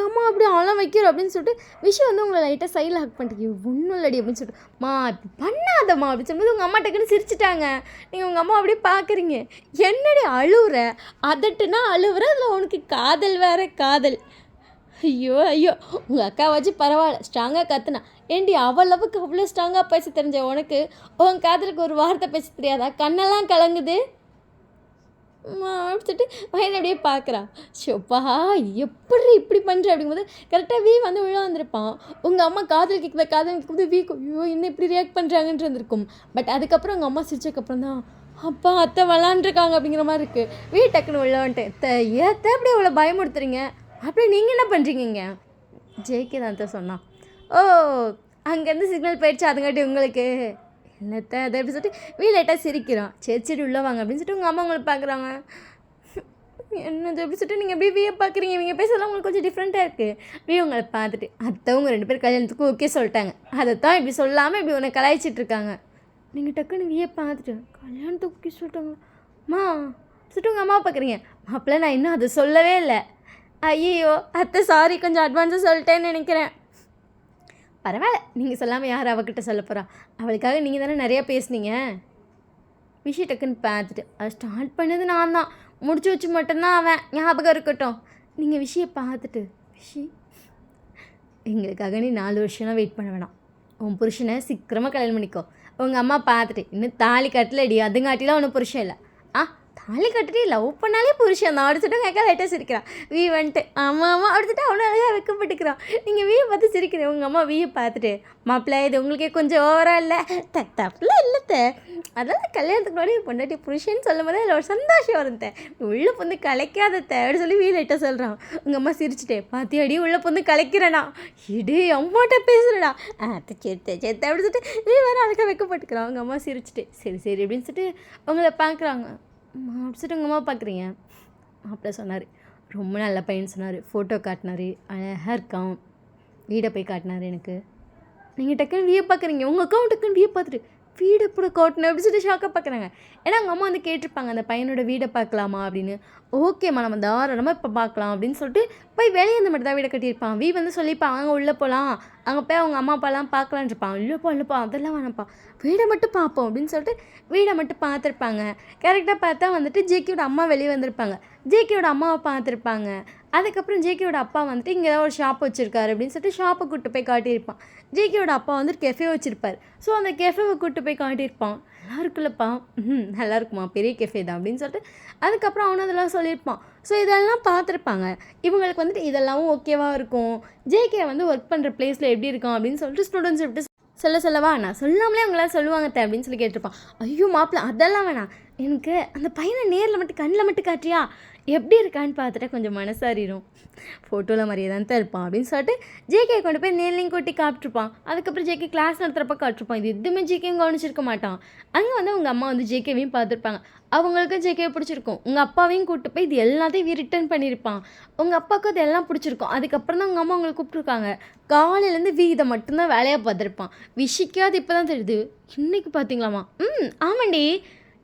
ஏம்மா அப்படி ஆளாம் வைக்கிற அப்படின்னு சொல்லிட்டு விஷயம் வந்து உங்களை லைட்டாக சைடில் ஹக் பண்ணிட்டு ஒன்றும் இல்லடி அப்படின்னு சொல்லிட்டு மா இப்படி பண்ணாதம்மா அப்படின்னு சொல்லும்போது உங்கள் அம்மா டக்குன்னு சிரிச்சிட்டாங்க. நீங்கள் உங்கள் அம்மா அப்படியே பார்க்குறீங்க. என்னடி அழுவுற? அதட்டுனா அழுவுற, அதில் உனக்கு காதல் வேறு காதல். ஐயோ உங்கள் அக்கா வச்சு பரவாயில்ல ஸ்ட்ராங்காக கற்றுனா. ஏண்டி அவ்வளவுக்கு அவ்வளோ ஸ்ட்ராங்காக பேச தெரிஞ்ச உனக்கு உன் காதலுக்கு ஒரு வார்த்தை பேச தெரியாதா? கண்ணெல்லாம் கலங்குது. அப்படின்ட்டு வயல் அப்படியே பார்க்குறா. ஷோப்பா எப்படி இப்படி பண்ணுற அப்படிங்கும்போது கரெக்டாக வீ வந்து உள்ளே வந்திருப்பான். உங்கள் அம்மா காதல் கேட்கும்போது வீ ஐயோ இன்னும் இப்படி ரியாக்ட் பண்ணுறாங்கன்ட்டு இருந்திருக்கும். பட் அதுக்கப்புறம் உங்கள் அம்மா சிரிச்சதுக்கப்புறம் தான் அப்பா அத்தை விளாண்டுருக்காங்க அப்படிங்கிற மாதிரி இருக்குது. வீ டக்குன்னு உள்ள வந்துட்டு ஏத்த அப்படியே அவ்வளோ பயமுடுத்துறீங்க. அப்படியே நீங்கள் என்ன பண்ணுறீங்க? ஜெய்கே தான் அத்தை சொன்னான். ஓ அங்கேருந்து சிக்னல் போயிடுச்சு அதுங்காட்டி உங்களுக்கு என்னத்தை அதை எப்படி சொல்லிட்டு வீ லைட்டாக சிரிக்கிறான். சரி உள்ளே வாங்க அப்படின்னு சொல்லிட்டு உங்கள் அம்மா உங்களை பார்க்குறாங்க. என்னது எப்படி சொல்லிட்டு நீங்கள் எப்படி வீயை பார்க்குறீங்க? இவங்க பேசுறதுலாம் உங்களுக்கு கொஞ்சம் டிஃப்ரெண்ட்டாக இருக்குது. வீ உங்களை பார்த்துட்டு அத்தை உங்கள் ரெண்டு பேர் கல்யாணத்துக்கு ஓகே சொல்லிட்டாங்க, அதை தான் இப்படி சொல்லாமல் இப்படி உன்னை கலாய்ச்சிட்ருக்காங்க. நீங்கள் டக்குன்னு வீயை பார்த்துட்டு கல்யாணத்துக்கு ஓகே சொல்லிட்டாங்க அம்மா சொல்லிட்டு உங்கள் அம்மா பார்க்குறீங்க. மாப்பிள்ள நான் இன்னும் அதை சொல்லவே இல்லை. ஐயோ அத்தை சாரி கொஞ்சம் அட்வான்ஸாக சொல்லிட்டேன்னு நினைக்கிறேன். பரவாயில்ல நீங்கள் சொல்லாமல் யார் அவகிட்ட சொல்ல போகிறா? அவளுக்காக நீங்கள் தானே நிறையா பேசுனீங்க. விஷயம் டக்குன்னு பார்த்துட்டு அதை ஸ்டார்ட் பண்ணது நான் தான், முடிச்சு வச்சு மட்டும்தான் அவன் ஞாபகம் இருக்கட்டும். நீங்கள் விஷயம் பார்த்துட்டு விஷயம் எங்களுக்காக நீ 4 வருஷம்லாம் வெயிட் பண்ண வேணாம், உன் புருஷனை சீக்கிரமாக கல்யாணம் பண்ணிக்கோ. உங்கள் அம்மா பார்த்துட்டு இன்னும் தாலி கட்டலடி, அதுங்காட்டிலாம் ஒன்றும் புருஷன் இல்லை. தாலி கட்டிட்டு லவ் பண்ணாலே புருஷன் தான் அடிச்சுட்டு எங்கள் அக்கா லைட்டாக சிரிக்கிறான். வீ வந்துட்டு ஆமாம் அடிச்சுட்டு அவனை அழகாக வைக்கப்பட்டுக்கிறான். நீங்கள் வீயை பார்த்து சிரிக்கிறேன். உங்கள் அம்மா வீயை பார்த்துட்டு மாப்பிள்ளை இது உங்களுக்கே கொஞ்சம் ஓவராக இல்லை? தப்பில் இல்லைத்த, அதெல்லாம் கல்யாணத்துக்கு முன்னாடி பொண்டாட்டி புருஷன்னு சொல்லும் போது அதில் ஒரு சந்தோஷம் வருத்த, உள்ளே பொந்து கலைக்காதத்த அப்படின்னு சொல்லி வீ லைட்டாக சொல்கிறான். உங்கள் அம்மா சிரிச்சுட்டே பாத்தியாடி உள்ளே பொந்து கலைக்கிறேனா, இடு அம்மாட்ட பேசுகிறடா சேர்த்த அப்படின்னு சொல்லிட்டு வீ வேறு அழகாக வைக்கப்பட்டுக்கிறான். உங்கள் அம்மா சிரிச்சுட்டு சரி அப்படின்னு சொல்லிட்டு உங்களை பார்க்குறாங்க. அப்படிச்சிட்டு உங்கள் அம்மா பார்க்குறீங்க. மாப்பிள்ளை சொன்னார் ரொம்ப நல்ல பையன் சொன்னார், ஃபோட்டோ காட்டினார், அழகாக இருக்கான், வீடை போய் காட்டினார் எனக்கு. நீங்கள் டக்குன்னு வீயை பார்க்குறீங்க. உங்கள் அக்காவும் டக்குன்னு வீயை பார்த்துட்டு வீடை கூட காட்டணும் அப்படின்னு சொல்லிட்டு ஷாக்காக பார்க்குறாங்க. ஏன்னா அவங்க அம்மா வந்து கேட்டிருப்பாங்க அந்த பையனோட வீடை பார்க்கலாமா அப்படின்னு. ஓகேம்மா நம்ம தாராளமாக இப்போ பார்க்கலாம் அப்படின்னு சொல்லிட்டு போய் வெளியே அந்த மட்டும் தான் வீடை கட்டியிருப்பான். வீ வந்து சொல்லிப்பான் அங்கே உள்ளே போகலாம், அங்கே போய் அவங்க அம்மா அப்பாலாம் பார்க்கலான் இருப்பான். இல்லைப்பா அதெல்லாம் வேணாம்ப்பா, வீடை மட்டும் பார்ப்போம் அப்படின்னு சொல்லிட்டு வீடை மட்டும் பார்த்துருப்பாங்க. கரெக்டாக பார்த்தா வந்துட்டு ஜேகேயோட அம்மா வெளியே வந்திருப்பாங்க. ஜேகேயோட அம்மாவை பார்த்துருப்பாங்க. அதுக்கப்புறம் ஜேகேயோட அப்பா வந்துட்டு இங்கே ஏதாவது ஒரு ஷாப் வச்சுருக்காரு அப்படின்னு சொல்லிட்டு ஷாப்பை கூப்பிட்டு போய் காட்டியிருப்பான். ஜேகேயோட அப்பா வந்து கெஃபே வச்சுருப்பார். ஸோ அந்த கெஃபேவை கூப்பிட்டு போய் காட்டியிருப்பான். நல்லா இருக்குல்லப்பா, நல்லா இருக்குமா, பெரிய கெஃபே தான் அப்படின்னு சொல்லிட்டு அதுக்கப்புறம் அவனும் அதெல்லாம் சொல்லியிருப்பான். ஸோ இதெல்லாம் பார்த்துருப்பாங்க. இவங்களுக்கு வந்துட்டு இதெல்லாம் ஓகேவாக இருக்கும். ஜேகே வந்து ஒர்க் பண்ணுற பிளேஸில் எப்படி இருக்கும் அப்படின்னு சொல்லிட்டு ஸ்டூடெண்ட்ஸ் எப்படி சொல்லவா, நான் சொல்லாமலே அவங்களாம் சொல்லுவாங்க அப்படின்னு சொல்லி கேட்டிருப்பான். ஐயோ மாப்பிள்ள அதெல்லாம் வேணாம், எனக்கு அந்த பையனை நேரில் மட்டும் கண்ணில் மட்டும் காட்டியா எப்படி இருக்கான்னு பார்த்துட்டா கொஞ்சம் மனசாரிடும், ஃபோட்டோவில் மாதிரியே தான் இருப்பான் அப்படின்னு சொல்லிட்டு ஜேகே கொண்டு போய் நேர்லையும் கூட்டி காப்பிட்ருப்பான். அதுக்கப்புறம் ஜேகே கிளாஸ் நடத்துகிறப்ப காட்டிருப்பான். இது எதுவுமே ஜேகேயும் கவனிச்சிருக்க மாட்டான். அங்கே வந்து அவங்க அம்மா வந்து ஜேகேவையும் பார்த்துருப்பாங்க. அவங்களுக்கும் ஜேகேவை பிடிச்சிருக்கும். உங்கள் அப்பாவையும் கூப்பிட்டு போய் இது எல்லாத்தையும் ரிட்டர்ன் பண்ணியிருப்பான். உங்கள் அப்பாவுக்கும் அது எல்லாம் பிடிச்சிருக்கும். அதுக்கப்புறம் தான் உங்கள் அம்மா அவங்களை கூப்பிட்ருக்காங்க. காலையிலேருந்து இதை மட்டும்தான் வேலையாக பார்த்துருப்பான். விஷிக்காது இப்போ தான் தெரியுது. இன்றைக்கி பார்த்தீங்களாமா? ஆமாண்டி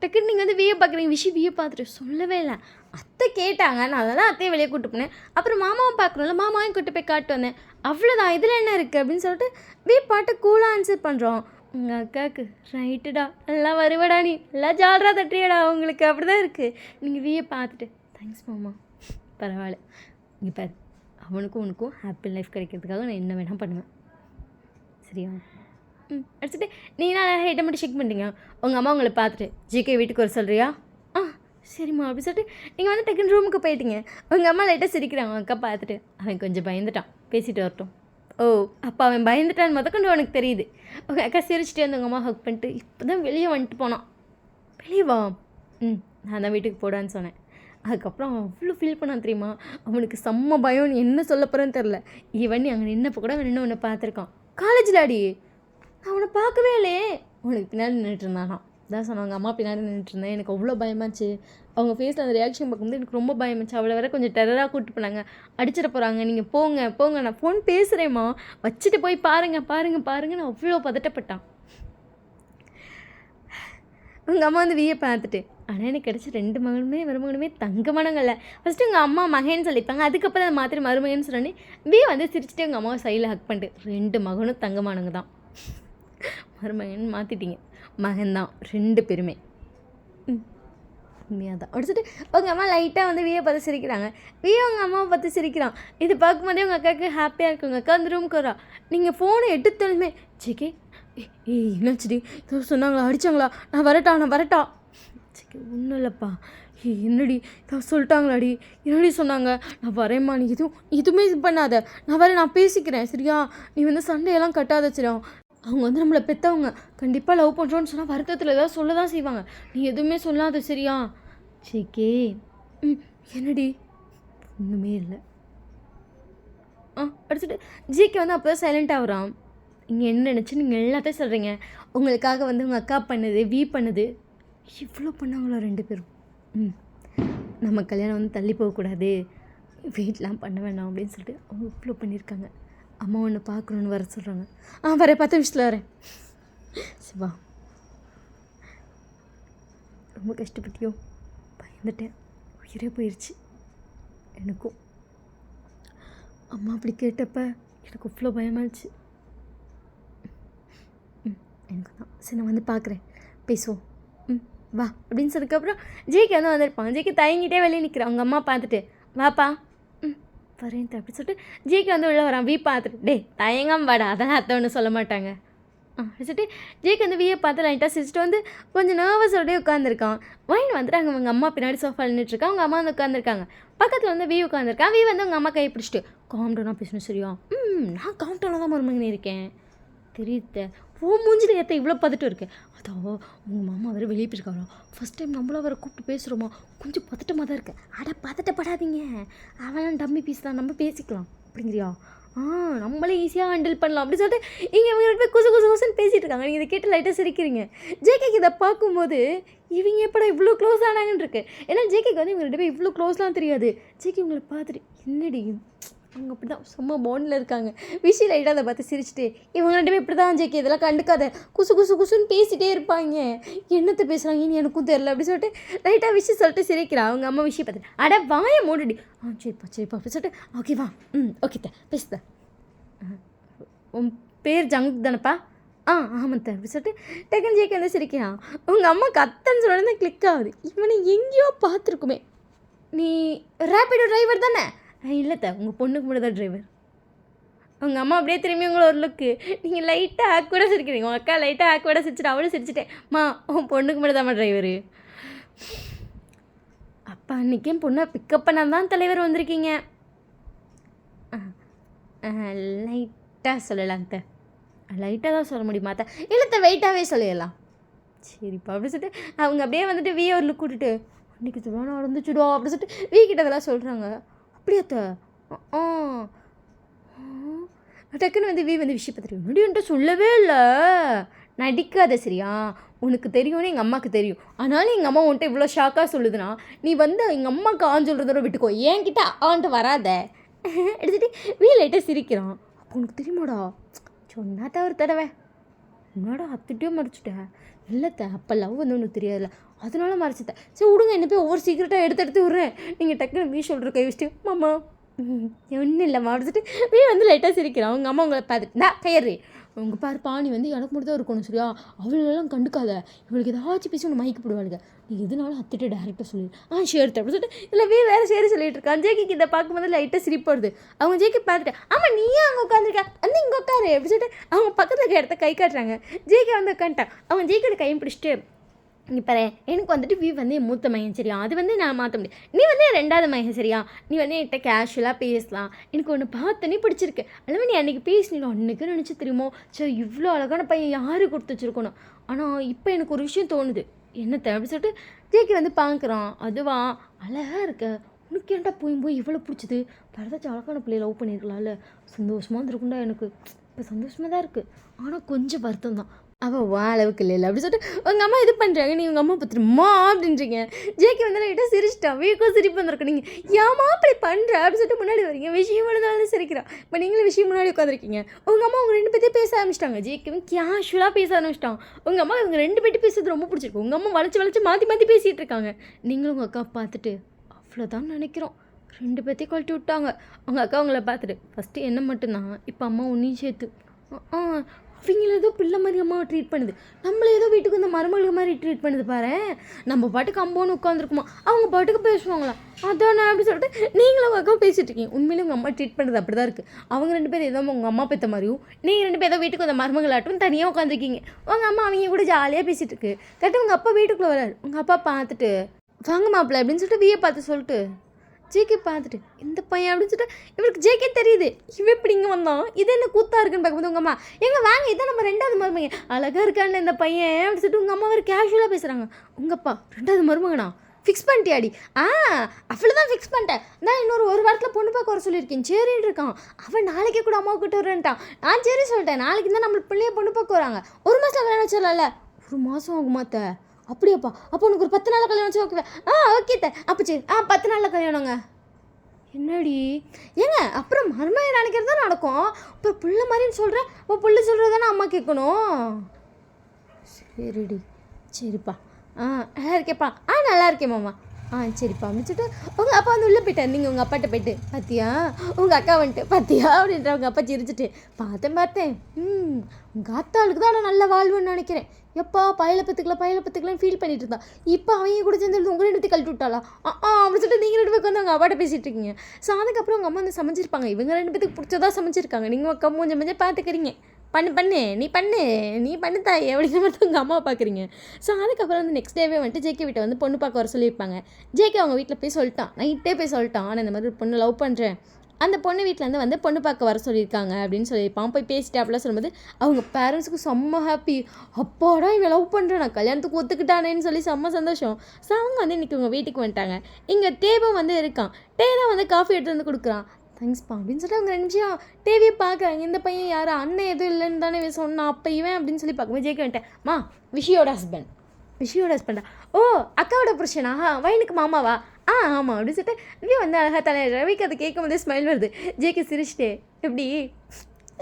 டக்குன்னு நீங்கள் வந்து வியை பார்க்குறீங்க. வியை பார்த்துட்டு சொல்லவே இல்லை. அத்தை கேட்டாங்க, நான் அதெல்லாம் அத்தையை வெளியே கூப்பிட்டு போனேன். அப்புறம் மாமாவை பார்க்கணும்ல, மாமாவையும் கூப்பிட்டு போய் காட்டு வந்தேன். அவ்வளோதான், இதில் என்ன இருக்குது அப்படின்னு சொல்லிட்டு பாட்டு கூலாக ஆன்சர் பண்ணுறோம். உங்கள் அக்காவுக்கு ரைட்டுடா, நல்லா வருவடா, நீ நல்லா ஜாலராக தட்டுறியடா, உங்களுக்கு அப்படி தான் இருக்குது. நீங்கள் வியை பார்த்துட்டு தேங்க்ஸ் மாமா, பரவாயில்ல, இங்கே பாரு, அவனுக்கும் உனக்கும் ஹாப்பி லைஃப் கிடைக்கிறதுக்காக நான் என்ன வேணால் பண்ணுவேன், சரியா? அடிச்சுட்டு நீனா ஹைட்டை மட்டும் செக் பண்ணிட்டீங்க. உங்கள் அம்மா உங்களை பார்த்துட்டு ஜிகே வீட்டுக்கு வர சொல்கிறியா? சரிம்மா அப்படி சொல்லிட்டு நீங்கள் வந்து டக்குன்னு ரூமுக்கு போயிட்டீங்க. உங்கள் அம்மா லைட்டாக சிரிக்கிறாங்க. அக்கா பார்த்துட்டு அவன் கொஞ்சம் பயந்துட்டான், பேசிட்டு வரட்டும். ஓ, அப்போ அவன் பயந்துட்டான்னு முதற்கொண்டு உனக்கு தெரியுது. உங்கள் அக்கா சிரிச்சிட்டே வந்து உங்கள் அம்மா ஹக் பண்ணிட்டு இப்போ தான் வெளியே வந்துட்டு போனான். வெளியே வா. நான் தான் வீட்டுக்கு போடான்னு சொன்னேன். அதுக்கப்புறம் அவ்வளோ ஃபீல் பண்ணான் தெரியுமா? அவனுக்கு செம்ம பயம், நீ என்ன சொல்ல போகிறேன்னு தெரில. ஈவன் நீ அங்கே நின்னப்போ கூட அவன் இன்னும் உன்னை பார்த்துருக்கான். காலேஜில் அடி நான் உன்னை பார்க்கவே இல்லையே. உனக்கு பின்னாடி நின்றுட்டு இருந்தானா தான் சொன்னாங்க. அம்மா பின்னாடி நின்றுட்டு இருந்தேன். எனக்கு அவ்வளோ பயமாச்சு. அவங்க ஃபேஸில் அந்த ரியாக்ஷன் பார்க்கும்போது எனக்கு ரொம்ப பயமாச்சு. அவளை வேற கொஞ்சம் டெரராக கூப்பிட்டு போனாங்க. அடிச்சிட போகிறாங்க, நீங்கள் போங்க போங்க, நான் ஃபோன் பேசுகிறேம்மா, வச்சுட்டு போய் பாருங்கள் பாருங்கள் பாருங்கன்னு அவ்வளோ பதட்டப்பட்டான். உங்கள் அம்மா வந்து வியை பார்த்துட்டு, ஆனால் எனக்கு கிடச்ச 2 மருமகனுமே தங்கமானங்கள்ல. ஃபஸ்ட்டு உங்கள் அம்மா மகன்னு சொல்லிப்பாங்க, அதுக்கப்புறம் அதை மாத்திரை மருமகன்னு சொன்னோன்னே வியை வந்து சிரிச்சுட்டு உங்கள் அம்மாவை சைடில் ஹக் பண்ணிட்டு 2 மகனும் தங்கமானவங்க தான். மருமகன் மாற்றிட்டீங்க, மகன் தான் 2 பேருமே. உண்மையாக தான் அடிச்சுட்டு உங்கள் அம்மா லைட்டாக வந்து வியை பார்த்து சிரிக்கிறாங்க. வியை உங்கள் அம்மாவை பார்த்து சிரிக்கிறான். இது பார்க்கும்போதே உங்கள் அக்காவுக்கு ஹாப்பியாக இருக்குங்க. அக்கா அந்த ரூமுக்கு வரா. நீங்கள் ஃபோனை எடுத்தாலுமே ஜிகே என்னாச்சுடி சொன்னாங்களா, அடித்தாங்களா, நான் வரட்டா. சரி ஒன்றும் இல்லைப்பா. என்னடி சொல்லிட்டாங்களாடி, என்னடி சொன்னாங்க, நான் வரேம்மா, நீ எதுவுமே இது பண்ணாத, நான் வரேன், நான் பேசிக்கிறேன் சரியா, நீ வந்து சண்டையெல்லாம் கட்டாத சரியா. அவங்க வந்து நம்மளை பெற்றவங்க, கண்டிப்பாக லவ் பண்ணுறோன்னு சொன்னால் வருத்தத்தில் ஏதாவது சொல்ல தான் செய்வாங்க, நீ எதுவுமே சொல்லாத சரியா. சரிக்கே. என்னடி? ஒன்றுமே இல்லை. அடிச்சுட்டு ஜிகே வந்து அப்போ தான் சைலண்ட்டாக வரான். இங்கே என்ன நினச்சி நீங்கள் எல்லாத்தையும் சொல்கிறீங்க. உங்களுக்காக வந்து உங்கள் அக்கா பண்ணுது, பண்ணுது, இவ்வளோ பண்ணாங்களோ 2 பேரும். நம்ம கல்யாணம் வந்து தள்ளி போகக்கூடாது, வெயிட்லாம் பண்ண வேணாம் அப்படின்னு சொல்லிட்டு அவங்க இவ்வளோ பண்ணியிருக்காங்க. அம்மா ஒன்று பார்க்கணுன்னு வர சொல்கிறாங்க. வரேன், 10 நிமிஷத்தில் வரேன். சிவா ரொம்ப கஷ்டப்பட்டியோ? பயந்துட்டேன், உயிரே போயிடுச்சு எனக்கும். அம்மா அப்படி கேட்டப்ப எனக்கு அவ்வளோ பயமாச்சு. எனக்கு தான் சரி, நான் வந்து பார்க்குறேன், பேசுவோம், வா அப்படின்னு சொன்னதுக்கப்புறம் ஜேகே வந்து வந்திருப்பாங்க. ஜேகே தயங்கிட்டே வெளியே நிற்கிறான். அவங்க அம்மா பார்த்துட்டு வாப்பா, வரேன் அப்படி சொல்லிட்டு ஜேகே வந்து உள்ளே வரான். பார்த்துட்டு தயங்காம வாடா, அதெல்லாம் அத்தை ஒன்றும் சொல்ல மாட்டாங்க வச்சுட்டு ஜேகே வந்து வியை பார்த்து லைட்டாக சிரிச்சுட்டு வந்து கொஞ்சம் நர்வஸோடய உட்காந்துருக்கான். வைன் வந்துட்டு அங்கே அவங்க அம்மா பின்னாடி சோஃபா நின்றுட்டுருக்கான். அவங்க அம்மா வந்து உட்காந்துருக்காங்க. பக்கத்தில் வந்து உட்காந்துருக்கான். வந்து அவங்க அம்மா கையை பிடிச்சிட்டு காம்டவுனாக பேசணும் சரியா? நான் காம்டவுனாக தான் மருமகனே இருக்கேன் தெரியுத. மூஞ்சில் ஏற்ற இவ்வளோ பதட்டம் இருக்குது. அதோ உங்கள் மாமா வேறு வெளியே போயிருக்காரோ, ஃபஸ்ட் டைம் நம்மள வர கூப்பிட்டு பேசுகிறோமா, கொஞ்சம் பதட்டமாக தான் இருக்குது. பதட்டப்படாதீங்க, அவெல்லாம் டம்மி பீஸ் தான், நம்ம பேசிக்கலாம் அப்படிங்கிறியா? நம்மளே ஈஸியாக ஹேண்டில் பண்ணலாம் அப்படி சொல்லிட்டு இங்கே இவங்க 2 பேர் குசுன்னு பேசிகிட்டு இருக்காங்க. நீங்கள் இதை கேட்டு லைட்டாக சிரிக்கிறீங்க. ஜேகேக்கு இதை பார்க்கும்போது இவங்க எப்படா இவ்வளோ க்ளோஸ் ஆனாங்கன்னு இருக்கு. ஏன்னா ஜேகேக்கு வந்து இவங்க 2 பேர் இவ்வளோ க்ளோஸ்லாம் தெரியாது. ஜேகே இவங்களை பார்த்துட்டு என்னடி அவங்க அப்படி தான் சும்மா பாண்டில் இருக்காங்க. விஷயம் லைட்டாக அதை பார்த்து சிரிச்சுட்டு இவங்க 2 பேர் இப்படி தான் ஜேகே, இதெல்லாம் கண்டுக்காத, குசுன்னு பேசிகிட்டே இருப்பாங்க, என்னத்தை பேசுகிறாங்கன்னு எனக்கும் தெரில அப்படி சொல்லிட்டு லைட்டாக விஷயம் சொல்லிட்டு சிரிக்கிறான். அவங்க அம்மா விஷயம் பார்த்துட்டு வாயை மூடுடி. சரிப்பா அப்படி சொல்லிட்டு ஓகே வா, ஓகே பேசுதா, உன் பேர் ஜங்க் தானப்பா? ஆமாத்த அப்படி சொல்லிட்டு டக்குன்னு ஜேகே வந்து சிரிக்கிறான். உங்கள் அம்மா கத்தன்னு சொல்லி கிளிக் ஆகுது. இவனை எங்கேயோ பார்த்துருக்குமே. நீ ரேப்பிடோ டிரைவர் தானே? இல்லைத்த, உங்கள் பொண்ணுக்கு மட்டும் தான் டிரைவர். உங்கள் அம்மா அப்படியே திரும்பி உங்களை ஒரு லுக்கு, நீங்கள் லைட்டாக ஆக்வர்டாக சிரிக்கிறீங்க. உங்கள் அக்கா லைட்டாக ஆக்வர்டாக சிரிச்சிட்டு அவளும் சிரிச்சிட்டேன். உன் பொண்ணுக்கு மட்டும் தான்மா டிரைவரு. அப்போ அன்றைக்கே பொண்ணை பிக்கப் பண்ண தான் தலைவர் வந்திருக்கீங்க. லைட்டாக சொல்லலாங்க, லைட்டாக தான் சொல்ல முடியுமா அத்தை? இல்லைத்த, வெயிட்டாகவே சொல்லிடலாம். சரிப்பா அப்படி சொல்லிட்டு அவங்க அப்படியே வந்துட்டு வியை ஒரு லுக் கூட்டிட்டு அன்றைக்கி திருவானா நடந்துச்சுடா அப்படி சொல்லிட்டு வீக்கிட்ட அதெல்லாம் சொல்கிறாங்க. அப்படியாத்த? டக்குன்னு வந்து வந்து விஷயம் பார்த்துட்டு முடியுன்ட்டு சொல்லவே இல்லை, நடிக்காத சரியா, உனக்கு தெரியும்னு எங்கள் அம்மாவுக்கு தெரியும், ஆனாலும் எங்கள் அம்மா உன்ட்டு இவ்வளோ ஷாக்காக சொல்லுதுன்னா நீ வந்து எங்கள் அம்மாவுக்கு சொல்கிறதோட விட்டுக்கோ, என்கிட்ட ஆன்ட்டு வராத எடுத்துகிட்டு லைட்டாக சிரிக்கிறான். அப்போ உனக்கு தெரியுமாடா சொன்னாத்த ஒரு தடவை, என்னடா அத்துட்டே மடிச்சுட்டேன். இல்லைத்த, அப்போ லவ் வந்து ஒன்று தெரியாதுல்ல, அதனால மறைச்சிட்டேன். சரி விடுங்க, என்ன போய் ஒவ்வொரு சீக்கிரட்டாக எடுத்து விட்றேன். நீங்கள் டக்குன்னு வீ ஷோல்டர் கை வச்சுட்டு மாமா ஒன்றும் இல்லைம்மா அப்படிச்சிட்டு வீ வந்து லைட்டாக சிரிக்கிறான். அவங்க அம்மா உங்களை பார்த்துட்டு நான் கையறி உங்க பாரு பாணி வந்து எனக்கு மட்டும் தான் இருக்கணும் சரியா, அவளெல்லாம் கண்டுக்காத, இவளுக்கு ஏதாச்சும் பேசி ஒன்று மயக்க போடுவாளுங்க, நீ எதுனாலும் அத்திட்ட டேரெக்டாக சொல்லி ஷேர் அப்படின்னு சொல்லிட்டு இல்லை வீ வேறு சரி சொல்லிட்டு இருக்கான். ஜேக்கிக்கு இதை பார்க்கும்போது லைட்டாக சிரிப்படுது. அவங்க ஜேக்கி பார்த்துட்டு ஆமாம் நீயே அங்கே உட்காந்துருக்கா வந்து இங்கே உட்காரு அப்படின்னு சொல்லிட்டு அவங்க பக்கத்தில் இருக்க இடத்த கை காட்டுறாங்க. ஜேக்கி வந்து உட்காந்துட்டான். அவங்க ஜேக்கியோட கையும் பிடிச்சிட்டு நீ பாரு எனக்கு வந்துட்டு வீ வந்து என் மூத்த மையம் சரியா, அது வந்து நான் மாற்ற முடியும், நீ வந்து என் 2வது மையம் சரியா, நீ வந்து என்கிட்ட கேஷுவலாக பேசலாம், எனக்கு ஒன்று பார்த்தோன்னே பிடிச்சிருக்கு, அல்லவா நீ அன்றைக்கி பேசினீங்க அன்றைக்கி நினச்சி தெரியுமோ சரி இவ்வளோ அழகான பையன் யார் கொடுத்து வச்சுருக்கணும். ஆனால் இப்போ எனக்கு ஒரு விஷயம் தோணுது, என்ன தேவை சொல்லிட்டு ஜேக்கி வந்து பார்க்குறான். அதுவா அழகாக இருக்க, உனக்கு ஏன்டா போய் இவ்வளோ பிடிச்சது, பரதாச்சும் அழகான பிள்ளைய லவ் பண்ணியிருக்கலாம்ல, சந்தோஷமாக இருந்திருக்குண்டா எனக்கு, இப்போ சந்தோஷமாக தான் இருக்குது, ஆனால் கொஞ்சம் வருத்தம் தான், அவள் வா அளவுக்கு இல்லை அப்படி சொல்லிட்டு உங்கள் அம்மா இது பண்ணுறாங்க. நீ உங்கள் அம்மா பார்த்துருமா அப்படின்றீங்க. ஜேக்கி வந்து லைட்டாக சிரிச்சிட்டான். வீக்கும் சிரிப்பு வந்திருக்கு. நீங்கள் ஏமா அப்படி பண்ணுற அப்படின்னு சொல்லிட்டு முன்னாடி வரீங்க. விஷயம் இருந்தாலும் சிரிக்கிறான். இப்போ நீங்களும் விஷயம் முன்னாடி உட்காந்துருக்கீங்க. உங்கள் அம்மா உங்கள் 2 பேர்த்தையும் பேச ஆரம்பிச்சிட்டாங்க. ஜேக்கியும் கேஷுவலாக பேச ஆரம்பிச்சிட்டான். உங்கள் அம்மா இவங்க 2 பேர்ட்டு பேசுறது ரொம்ப பிடிச்சிருக்கு. உங்கள் அம்மா வளைச்சி மாற்றி பேசிகிட்டு இருக்காங்க. நீங்களும் உங்கள் அக்கா பார்த்துட்டு அவ்வளோதான் நினைக்கிறோம் 2 பேர்த்தையும் கழட்டி விட்டாங்க. அவங்க அக்கா அவங்கள பார்த்துட்டு ஃபஸ்ட்டு என்ன மட்டும்தான், இப்போ அம்மா ஒன்றையும் சேர்த்து அவங்கள ஏதோ பிள்ளை மாதிரி அம்மாவை ட்ரீட் பண்ணுது, நம்மளை ஏதோ வீட்டுக்கு இந்த மருமகள் மாதிரி ட்ரீட் பண்ணுது பாரு, நம்ம பாட்டுக்கு அம்மான்னு உட்காந்துருக்குமா, அவங்க பாட்டுக்கு பேசுவாங்களா அதானே அப்படி சொல்லிட்டு நீங்களும் உங்கள் அக்கா பேசிகிட்டு இருக்கீங்க. உண்மையிலே உங்கள் அம்மா ட்ரீட் பண்ணுறது அப்படி தான் இருக்குது. அவங்க 2 பேர் ஏதோ உங்கள் அம்மா பெற்ற மாதிரியும் நீங்கள் 2 பேர் ஏதோ வீட்டுக்கு அந்த மருமகளாட்டும் தனியாக உட்காந்துருக்கீங்க. உங்கள் அம்மா அவங்க கூட ஜாலியாக பேசிகிட்டு இருக்கு. கரெக்டாக உங்கள் அப்பா வீட்டுக்குள்ளே வராரு. உங்கள் அப்பா பார்த்துட்டு வாங்க மாப்பிள்ள அப்படின்னு சொல்லிட்டு வீயை பார்த்து சொல்லிட்டு ஜேகே பார்த்துட்டு இந்த பையன் அப்படின்னு சொல்லிட்டு இவருக்கு ஜேகே தெரியுது, இவன் எப்படி இங்கே வந்தான், இது என்ன கூத்தா இருக்குன்னு பார்க்கும்போது உங்கள் அம்மா எங்கே வாங்க இதான் நம்ம 2வது மருமகன் அழகாக இருக்கான்ல இந்த பையன் அப்படின்னு சொல்லிட்டு உங்கள் அம்மா வேறு கேஷுவலாக பேசுகிறாங்க. உங்கள் அப்பா 2வது மருமகனா ஃபிக்ஸ் பண்ணிட்டியாடி, அவ்வளோதான் ஃபிக்ஸ் பண்ணிட்டேன், நான் இன்னொரு 1 வாரத்தில் பொண்ணு பார்க்க வர சொல்லியிருக்கேன் சரின்னு இருக்கான். அவன் நாளைக்கே கூட அம்மா கிட்ட வரேன்ட்டான். நான் சரி சொல்லிட்டேன், நாளைக்கு தான் நம்மளுக்கு பிள்ளைய பொண்ணு பார்க்க வராங்க, 1 மாதத்தில் கல்யாணம் வச்சிடலாம்ல. 1 மாதம் ஆகுமாத்த, அப்படியாப்பா அப்போ உனக்கு ஒரு 10 நாளில் கல்யாணம் வச்சு ஓகே ஓகே அப்போ சரி 10 நாளில் கல்யாணங்க. என்னடி ஏங்க அப்புறம் மருமகன் நினைக்கிறது தான் நடக்கும், அப்புறம் புள்ள மாதிரின்னு சொல்கிறேன், இப்போ புள்ள சொல்கிறது தானே அம்மா கேட்கணும். சரிடி சரிப்பா நல்லா இருக்கேப்பா நல்லா இருக்கேன் மாமா சரிப்பா அமைச்சிட்டு உங்கள் அப்பா வந்து உள்ளே போயிட்டார். நீங்கள் உங்கள் அப்பாட்ட போயிட்டு பார்த்தியா உங்கள் அக்கா வந்துட்டு பார்த்தியா அப்படின்ற உங்கள் அப்பா சிரிச்சிட்டு பார்த்தேன் உங்கள் அத்தாளுக்கு தான் நான் நல்ல வாழ்வுன்னு நினைக்கிறேன். எப்பா பயில பத்துக்கலாம் ஃபீல் பண்ணிட்டு இருந்தா, இப்போ அவங்க கூட சேர்ந்து உங்கள் 2 பேர்த்தையும் கழட்டி விட்டாளா அப்படின்னு சொல்லிட்டு நீங்கள் 2 பேருக்கு வந்து அவங்க அப்பாட்ட பேசிகிட்டு இருக்கீங்க. ஸோ அதுக்கப்புறம் உங்கள் அம்மா வந்து சமைச்சிருப்பாங்க, இவங்க 2 பேருக்கு பிடிச்சதா சமைச்சிருக்காங்க. நீங்கள் அக்கா மூஞ்ச பார்த்துக்கிறீங்க, பண்ணு நீ பண்ணு தாய் அப்படிங்கிற மாதிரி உங்கள் அம்மா பார்க்குறீங்க. ஸோ அதுக்கப்புறம் வந்து நெக்ஸ்ட் டேவே வந்துட்டு ஜேகே வீட்டை வந்து பொண்ணு பார்க்க வர சொல்லியிருப்பாங்க. ஜேகே அவங்க வீட்டில் போய் சொல்லிட்டான், நைட்டே போய் சொல்லிட்டான், நான் இந்த மாதிரி ஒரு பொண்ணு லவ் பண்ணுறேன், அந்த பொண்ணு வீட்டிலேருந்து வந்து பொண்ணு பார்க்க வர சொல்லியிருக்காங்க அப்படின்னு சொல்லியிருப்பான். போய் பேசிட்டு அப்படிலாம் சொல்லும்போது அவங்க பேரண்ட்ஸுக்கு செம்ம ஹாப்பி, அப்பாடா இவன் லவ் பண்ணுறேன் நான் கல்யாணத்துக்கு ஒத்துக்கிட்டானேன்னு சொல்லி செம்ம சந்தோஷம். ஸோ அவங்க வந்து இன்றைக்கி உங்கள் வீட்டுக்கு வந்துட்டாங்க. இங்கே டேவும் வந்து இருக்கான். தான் வந்து காஃபி எடுத்து வந்து கொடுக்குறான். தேங்க்ஸ்ப்பா அப்படின்னு சொல்லிட்டு அவங்க 2 நிமிஷம் டிவியை பார்க்குறாங்க. இந்த பையன் யார் அண்ணன் எதுவும் இல்லைன்னு தானே இவன் சொன்னான், அப்போ இவன் அப்படின்னு சொல்லி பார்க்கும்போது ஜேகே வந்துட்டேன் விஷயோட ஹஸ்பண்டா அக்காவோட புருஷனா வயனுக்கு மாமாவா ஆமாம் அப்படின்னு சொல்லிட்டு ரவி வந்து அழகாக ரவிக்கு அதை கேட்கும் போதே ஸ்மைல் வருது. ஜேகே சிரிச்சிட்டே எப்படி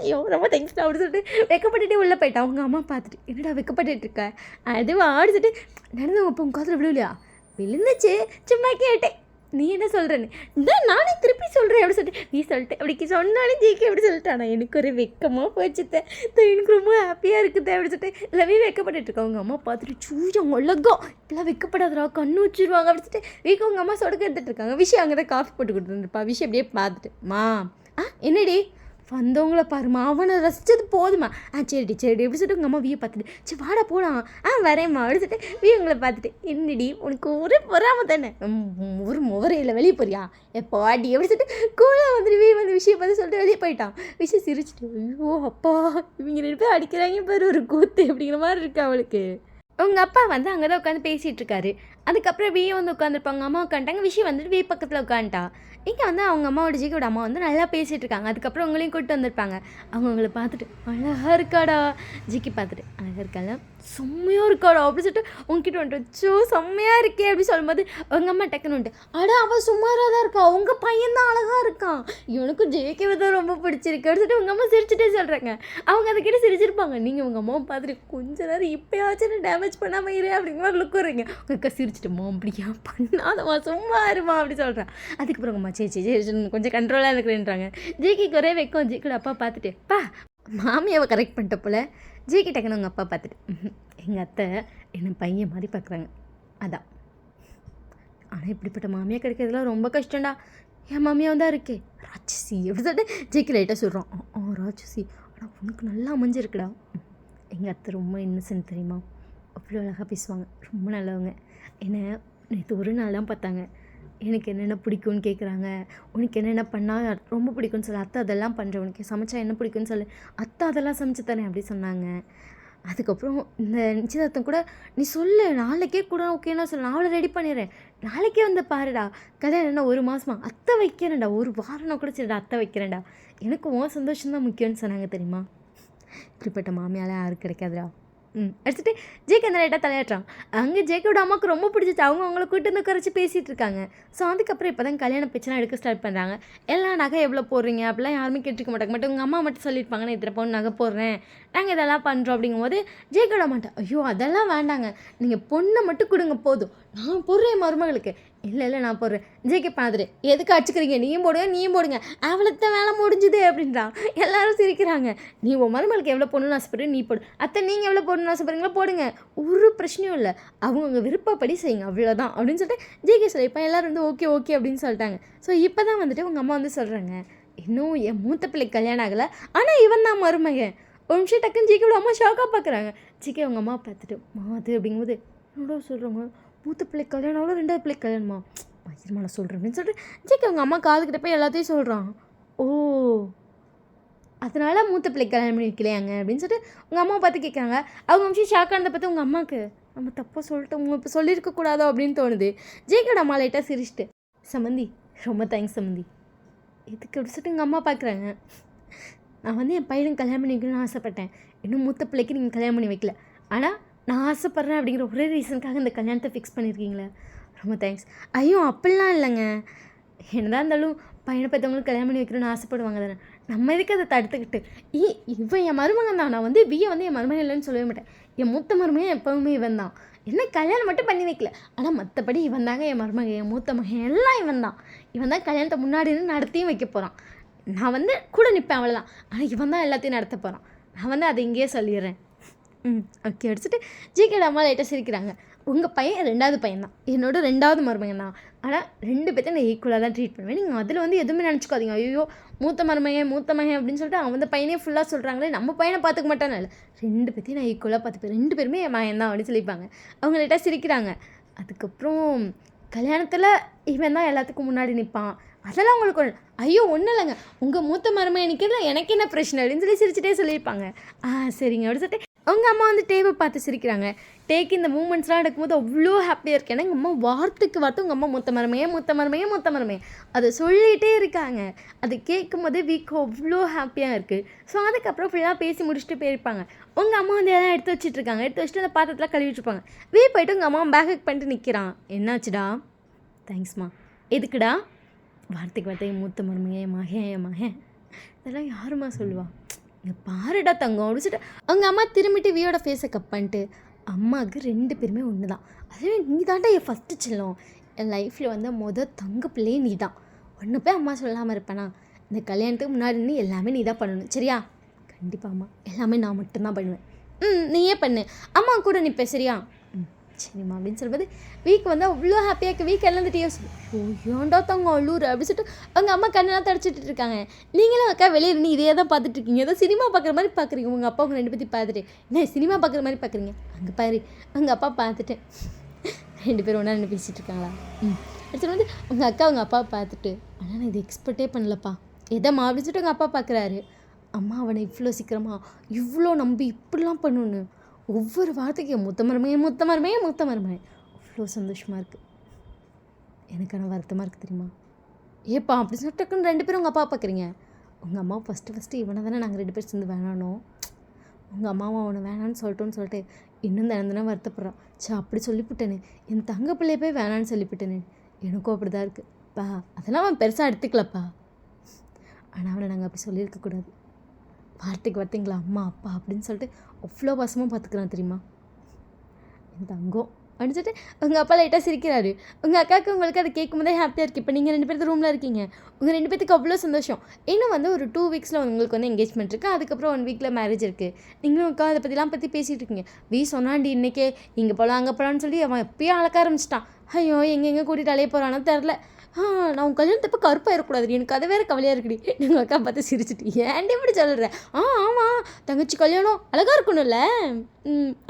ஐயோ ரொம்ப தேங்க்ஸ்டா அப்படின்னு சொல்லிட்டு வெக்கப்பட்டுட்டே உள்ளே போயிட்டான். அவங்க அம்மா பார்த்துட்டு என்னடா வெக்கப்பட்டுட்டு இருக்க அதுவா ஆடிச்சுட்டு நடந்தவங்க இப்போ உங்கள் காதில் விழுலையா விழுந்துச்சு சும்மா கேட்டேன் நீ என்ன சொல்கிறேன்னு தான் நானே திருப்பி சொல்கிறேன் அப்படி சொல்லிட்டு நீ சொல்லிட்டு அப்படி சொன்னாலே ஜேகே அப்படி சொல்லிட்டானா எனக்கு ஒரு வெக்கமாக போச்சுத்தேன் எனக்கு ரொம்ப ஹாப்பியாக இருக்குது அப்படி சொல்லிட்டு எல்லாமே வெக்கப்பட்டு இருக்கா. அவங்க அம்மா பார்த்துட்டு சூஜம் உலகம் இப்பெல்லாம் வெக்கப்படாதரா கண்ணு வச்சுருவாங்க அப்படி சொல்லிட்டு வீக்கு உங்கள் அம்மா சொடுக்க எடுத்துகிட்டு இருக்காங்க. விஷயம் அங்கே தான் காஃபி போட்டு கொடுத்துருந்துருப்பா. விஷயம் அப்படியே பார்த்துட்டு என்னடி வந்தவங்கள பாருமா அவனை ரசித்தது போதுமா சரிடி எப்படி சொல்லிட்டு உங்கள் அம்மா வீயை பார்த்துட்டு சரி வாடா போகலாம் வரேம்மா அப்படி சொல்லிட்டு வீவங்களை பார்த்துட்டு என்னடி உனக்கு ஒரு பொறாமல் தானே ஒரு முவரையில் வெளியே போறியா எப்போ அடி எப்படி சொல்லிட்டு கூட வந்துட்டு வீ வந்து விஷயம் பார்த்து சொல்லிட்டு வெளியே போயிட்டான். விஷயம் சிரிச்சிட்டு ஐயோ அப்பா இவங்க 2 பேர் அடிக்கிறாங்க பாரு ஒரு கூத்து அப்படிங்கிற மாதிரி இருக்கு அவளுக்கு. உங்கள் அப்பா வந்து அங்கே தான் உட்காந்து பேசிகிட்டு இருக்காரு. அதுக்கப்புறம் வி வந்து உட்காந்துருப்பாங்க, அம்மா உட்காந்துட்டாங்க, விஷயம் வந்துட்டு வி பக்கத்தில் உட்காந்துட்டா. இங்கே வந்து அவங்க அம்மாவோட ஜிக்கியோட அம்மா வந்து நல்லா பேசிகிட்டு இருக்காங்க. அதுக்கப்புறம் உங்களையும் கூப்பிட்டு வந்திருப்பாங்க. அவங்கள பார்த்துட்டு அழகாக இருக்காடா, ஜிக்கி பார்த்துட்டு அழகாக இருக்கால, செம்மையாக இருக்காடா அப்படி சொல்லிட்டு உங்ககிட்ட வந்துட்டு சோ செம்மையாக இருக்கே அப்படி சொல்லும்போது உங்கள் அம்மா டக்குன்னு வந்துட்டு அடா அவள் சுமாராக தான் இருக்கா, உங்கள் பையன் தான் அழகாக இருக்கான், இவனுக்கு ஜேகேவை தான் ரொம்ப பிடிச்சிருக்கு அப்படின்னு சொல்லிட்டு உங்கள் அம்மா சிரிச்சுட்டே சொல்கிறாங்க. அவங்க அதுக்கிட்ட சிரிச்சிருப்பாங்க. நீங்கள் உங்கள் அம்மாவை பார்த்துட்டு கொஞ்ச நேரம் இப்போயாச்சும் நான் டேமேஜ் பண்ணாமல் இரு அப்படிங்கிற மாதிரி லுக் வரீங்க. உங்கள் அக்கா சிரிச்சிட்டுமா அப்படியா பண்ணாதம்மா சும்மா இருமா அப்படி சொல்கிறேன். அதுக்கப்புறம் உங்கள் அம்மா சரி கொஞ்சம் கண்ட்ரோலாக இருக்கிறேன்றாங்க. ஜேகேக்கு ஒரே வைக்கும். ஜேக்கோட அப்பா பார்த்துட்டு பா மாமியாவை கரெக்ட் பண்ணிட்ட போல். ஜேகே டக்குன்னு உங்கள் அப்பா பார்த்துட்டு எங்கள் அத்தை என்னை பையன் மாதிரி பார்க்குறாங்க அதான். ஆனால் இப்படிப்பட்ட மாமியாக கிடைக்கிறதுலாம் ரொம்ப கஷ்டம்டா. என் மாமியாக தான் இருக்கே ராட்சசி எப்படி சொல்லிட்டு ஜேகே லைட்டாக சொல்கிறோம். ராட்சசி ஆனால் உனக்கு நல்லா அமைஞ்சிருக்குடா. எங்கள் அத்தை ரொம்ப இன்னசென்ட் தெரியுமா, அவ்வளோ அழகாக பேசுவாங்க, ரொம்ப நல்லவங்க. என்னை நேற்று ஒரு நாள் தான் பார்த்தாங்க. எனக்கு என்னென்ன பிடிக்கும்னு கேட்குறாங்க. உனக்கு என்னென்ன பண்ணால் ரொம்ப பிடிக்கும்னு சொல்லு. அத்தை அதெல்லாம் பண்ணுறேன், உனக்கு சமைச்சா என்ன பிடிக்கும்னு சொல்லு, அத்தை அதெல்லாம் சமைச்சு தரேன் அப்படி சொன்னாங்க. அதுக்கப்புறம் இந்த நிச்சயதார்த்தம் கூட நீ சொல்லு, நாளைக்கே கூட ஓகேன்னா சொல்லு, நான் அவளை ரெடி பண்ணிடுறேன், நாளைக்கே வந்து பாருடா. கல்யாணம் என்ன 1 மாதமா, அத்தை வைக்கிறேன்டா, 1 வாரம்னா கூட சரிடா அத்தை வைக்கிறேன்டா, எனக்கு உன் சந்தோஷம்தான் முக்கியம்னு சொன்னாங்க தெரியுமா. இப்படிப்பட்ட மாமியால் யாரும் கிடைக்காதுடா. அடிச்சுட்டு ஜேகே அந்த லைட்டாக தலையாட்டுறான். அங்கே ஜேகேவோட அம்மாவுக்கு ரொம்ப பிடிச்சிச்சு. அவங்கள கூட்டு வந்து குறைச்சி பேசிகிட்டு இருக்காங்க. ஸோ அதுக்கப்புறம் இப்போ தான் கல்யாண பேச்செல்லாம் எடுக்க ஸ்டார்ட் பண்ணுறாங்க. எல்லாம் நகை எவ்வளோ போடுறீங்க அப்படிலாம் யாருமே கேட்டுக்க மாட்டாங்க. மட்டும் உங்கள் அம்மா மட்டும் சொல்லியிருப்பாங்க, நான் இத்தனை பவுன் நகை போடுறேன், நாங்கள் இதெல்லாம் பண்ணுறோம் அப்படிங்கும்போது ஜேகேவோட மாட்டேன் ஐயோ அதெல்லாம் வேண்டாங்க, நீங்கள் பொண்ணை மட்டும் கொடுங்க போதும், நான் போடுறேன் மருமகளுக்கு. இல்லை நான் போடுறேன். ஜேகே பார்த்துட்டு எதுக்கு அடிச்சுக்கிறீங்க, நீயும் போடுங்க அவளுக்கு வேலை முடிஞ்சுது அப்படின்றான். எல்லாரும் சிரிக்கிறாங்க. நீ உன் மருமகளுக்கு எவ்வளோ போடணும்னு ஆசைப்படுறீங்க நீ போடு, அத்தை நீங்கள் எவ்வளோ போடணும்னு ஆசைப்படுறீங்களோ போடுங்க, ஒரு பிரச்சனையும் இல்லை, அவங்க விருப்பப்படி செய்யுங்க அவ்வளோதான் அப்படின்னு சொல்லிட்டு ஜேகே சொல்லியிருப்பான். எல்லோரும் வந்து ஓகே அப்படின்னு சொல்லிட்டாங்க. ஸோ இப்போ தான் வந்துட்டு உங்கள் அம்மா வந்து சொல்கிறாங்க, இன்னும் என் மூத்த பிள்ளைக்கு கல்யாணம் ஆகலை, ஆனால் இவன் தான் மருமகன். ஒரு நிமிஷம் டக்குன்னு ஜேகேவோட அம்மா ஷாக்காக பார்க்குறாங்க. ஜேகே அவங்க அம்மா பார்த்துட்டு மாது அப்படிங்கும்போது என்னோட சொல்கிறாங்க, மூத்த பிள்ளைக்கு கல்யாணம் ஆகல, 2வது பிள்ளைக்கு கல்யாணமா, பயமா நான் சொல்கிறேன் அப்படின்னு சொல்லிட்டு ஜேகே அவங்க அம்மா காதுகிட்ட போய் எல்லாத்தையும் சொல்கிறான். ஓ அதனால் மூத்த பிள்ளைக்கு கல்யாணம் பண்ணி வைக்கலையாங்க அப்படின்னு சொல்லிட்டு உங்கள் அம்மாவை பார்த்து கேட்குறாங்க. அவங்க நிமிஷம் ஷாக்கானதை பார்த்து உங்கள் அம்மாவுக்கு நம்ம தப்பாக சொல்லிட்டோம், இப்போ சொல்லியிருக்கக்கூடாதோ அப்படின்னு தோணுது. ஜேகேட அம்மா லைட்டாக சிரிச்சிட்டு சம்மந்தி ரொம்ப தேங்க்ஸ் சம்மந்தி இதுக்கு அப்படி சொல்லிட்டு எங்கள் அம்மா பார்க்குறாங்க. நான் வந்து என் பையனுக்கு கல்யாணம் பண்ணி வைக்கணும்னு ஆசைப்பட்டேன், இன்னும் மூத்த பிள்ளைக்கு நீங்கள் கல்யாணம் பண்ணி வைக்கல, ஆனால் நான் ஆசைப்பட்றேன் அப்படிங்கிற ஒரே ரீசனுக்காக இந்த கல்யாணத்தை ஃபிக்ஸ் பண்ணியிருக்கீங்களே, ரொம்ப தேங்க்ஸ். ஐயோ அப்படிலாம் இல்லைங்க, என்னதான் இருந்தாலும் பையனை பார்த்தவங்களுக்கு கல்யாணம் பண்ணி வைக்கணும்னு ஆசைப்படுவாங்க தானே, நம்ம எதுக்கு அதை தடுத்துக்கிட்டு இவன் என் மருமகன் தான், நான் வந்து வியை வந்து என் மருமகன் இல்லைன்னு சொல்லவே மாட்டேன், என் மூத்த மருமகன் எப்போவுமே இவன் தான், என்ன கல்யாணம் மட்டும் பண்ணி வைக்கல, ஆனால் மற்றபடி இவன் தாங்க என் மருமகன், என் மூத்த மகன் எல்லாம் இவன் தான் கல்யாணத்தை முன்னாடி நடத்தியும் வைக்க போகிறான், நான் வந்து கூட நிற்பேன் அவ்வளோதான், ஆனால் இவன் தான் எல்லாத்தையும் நடத்த போகிறான், நான் வந்து அதை இங்கேயே சொல்லிடுறேன். ஓகே அடிச்சுட்டு ஜேகேட அம்மா லைட்டாக சிரிக்கிறாங்க. உங்கள் பையன் 2வது பையன் தான், என்னோட 2வது மருமகன் தான், ஆனால் 2 பேர்த்தையும் நான் ஈக்குவலாக தான் ட்ரீட் பண்ணுவேன், நீங்கள் அதில் வந்து எதுவுமே நினச்சிக்காதீங்க, ஐயோ மூத்த மருமகன் அப்படின்னு சொல்லிட்டு அவன் அந்த பையனே ஃபுல்லாக சொல்கிறாங்களே, நம்ம பையனை பார்த்துக்க மாட்டானே, இல்லை 2 பேர்த்தையும் நான் ஈக்குவலாக பார்த்துப்பேன், 2 பேருமே என் மகன் தான் அப்படின்னு சொல்லிப்பாங்க. அவங்க லைட்டாக சிரிக்கிறாங்க. அதுக்கப்புறம் கல்யாணத்தில் இவன் தான் எல்லாத்துக்கும் முன்னாடி நிற்பான், அதெல்லாம் உங்களுக்கு ஐயோ ஒன்றும் இல்லைங்க, உங்கள் மூத்த மருமகன் நிற்கிறதுல எனக்கு என்ன பிரச்சனை அப்படின்னு சொல்லி சிரிச்சிட்டே சொல்லியிருப்பாங்க. சரிங்க அப்படின்னு சொல்லிட்டு அவங்க அம்மா வந்து டேவை பார்த்து சிரிக்கிறாங்க. டேக்கு இந்த மூமெண்ட்ஸ்லாம் நடக்கும்போது அவ்வளோ ஹாப்பியாக இருக்கு. ஏன்னா எங்கள் அம்மா வார்த்தைக்கு வார்த்தை உங்கள் அம்மா மூத்த மருமையே அதை சொல்லிகிட்டே இருக்காங்க. அது கேட்கும் போதே வீக்கு அவ்வளோ ஹாப்பியாக இருக்குது. ஸோ அதுக்கப்புறம் ஃபுல்லாக பேசி முடிச்சுட்டு போயிருப்பாங்க. உங்கள் அம்மா வந்து எல்லாம் எடுத்து வச்சுட்ருக்காங்க. எடுத்து வச்சுட்டு அந்த பாத்திரத்தில் கழுவிட்டுருப்பாங்க. போயிட்டு உங்கள் அம்மா பேக் பண்ணிட்டு நிற்கிறான். என்னாச்சுடா? தேங்க்ஸ்மா. எதுக்குடா? வார்த்தைக்கு வார்த்தை மூத்த மருமையே மகன் இதெல்லாம் யாருமா சொல்லுவா? இங்கே பாருடா தங்கம் அப்படின்னு சொல்லிட்டு அவங்க அம்மா திரும்பிட்டு வியோட ஃபேஸை கப் பண்ணிட்டு அம்மாவுக்கு 2 பேருமே ஒன்று தான், அதுவே நீ தாண்டா என் ஃபஸ்ட்டு செல்லம், என் லைஃப்பில் வந்து தங்க பிள்ளையே நீ தான், ஒன்று போய் அம்மா சொல்லாமல் இருப்பேனா, இந்த கல்யாணத்துக்கு முன்னாடி நீ எல்லாமே நீ தான் பண்ணணும் சரியா? கண்டிப்பாக அம்மா எல்லாமே நான் மட்டும்தான் பண்ணுவேன். நீயே பண்ணு, அம்மா கூட நிற்பேன் சரியா? சரிம்மா அப்படின்னு சொல்லும்போது வீக் வந்து அவ்வளோ ஹாப்பியாக இருக்குது. வீக் எழுந்துட்டே ஏன்டா தங்க அள்ளூர் அப்படின்னு சொல்லிட்டு அவங்க அம்மா கண்ணெல்லாம் தடிச்சிட்டு இருக்காங்க. நீங்களும் அக்கா வெளியே இருந்து இதே தான் பார்த்துட்டு இருக்கீங்க, ஏதோ சினிமா பார்க்குற மாதிரி பார்க்குறீங்க. உங்கள் அப்பா உங்கள் 2 பேர்த்தையும் பார்த்துட்டு என்ன சினிமா பார்க்குற மாதிரி பார்க்குறீங்க? அங்கே பாரு உங்கள் அப்பா பார்த்துட்டு 2 பேரும் ஒன்றா நின்று பேசிகிட்டு இருக்காங்களா? அடுத்து வந்து உங்கள் அக்கா உங்கள் அப்பாவை பார்த்துட்டு ஆனால் நான் இது எக்ஸ்பெக்டே பண்ணலப்பா எதம்மா அப்படின்னு சொல்லிட்டு உங்கள் அப்பா பார்க்குறாரு. அம்மா அவனை இவ்வளோ சீக்கிரமாக இவ்வளோ நம்பி இப்படிலாம் பண்ணணுன்னு ஒவ்வொரு வார்த்தைக்கும் மூத்த மருமையே அவ்வளோ அவ்வளோ சந்தோஷமாக இருக்குது. எனக்கான வருத்தமாக இருக்குது தெரியுமா? ஏப்பா அப்படி சொல்லிட்டுக்குன்னு 2 பேரும் உங்கள் அப்பா பார்க்குறீங்க. உங்கள் அம்மா ஃபஸ்ட்டு இவனை தானே நாங்கள் 2 பேர் சேர்ந்து வேணானோம். உங்கள் அம்மாவை அவனை வேணான்னு சொல்லிட்டு இன்னும் தினம் வருத்தப்படுறான். அப்படி சொல்லிவிட்டேனே, என் தங்க பிள்ளைய போய் வேணான்னு சொல்லிவிட்டேனே. எனக்கும் அப்படி தான் இருக்குப்பா. அதெல்லாம் அவன் பெருசாக எடுத்துக்கலப்பா. ஆனால் அவனை நாங்கள் அப்படி சொல்லியிருக்கக்கூடாது. வார்த்தைக்கு வார்த்தைங்களா அம்மா அப்பா அப்படின்னு சொல்லிட்டு அவ்வளோ பாசமாக பார்த்துக்குறான் தெரியுமா என் தங்கம் அப்படின்னு சொல்லிட்டு. உங்கள் அப்பா லைட்டாக சிரிக்கிறாரு. உங்கள் அக்காவுக்கு உங்களுக்கு அதை கேட்கும்போதே ஹாப்பியாக இருக்குது. இப்போ நீங்கள் 2 பேருக்கு ரூமில் இருக்கீங்க. உங்கள் 2 பேத்துக்கு அவ்வளோ சந்தோஷம். இன்னும் ஒரு 2 வீக்ஸில் உங்களுக்கு என்கேஜ்மெண்ட் இருக்குது. அதுக்கப்புறம் 1 வீக்கில் மேரேஜ் இருக்குது. நீங்களும் அக்கா அதை பற்றிலாம் பேசிகிட்டு இருக்கீங்க. சொன்னாண்டி இன்றைக்கே இங்கே போகலாம் அங்கே போகலான்னு சொல்லி அவன் எப்பயும் அழக்க ஆரம்பிச்சிட்டான். ஐயோ எங்கே கூட்டிகிட்டு அலைய போகிறானோ தெரில. நான் உன் கல்யாணத்தை இப்போ கருப்பாக இருக்கக்கூடாது. எனக்கு அதை வேறு கவலையாக இருக்குடி. நீங்கள் அக்கா பார்த்து சிரிச்சிட்டு ஏன்டி இப்படி சொல்கிறேன்? ஆமாம் தங்கச்சி கல்யாணம் அழகாக இருக்கணும்ல.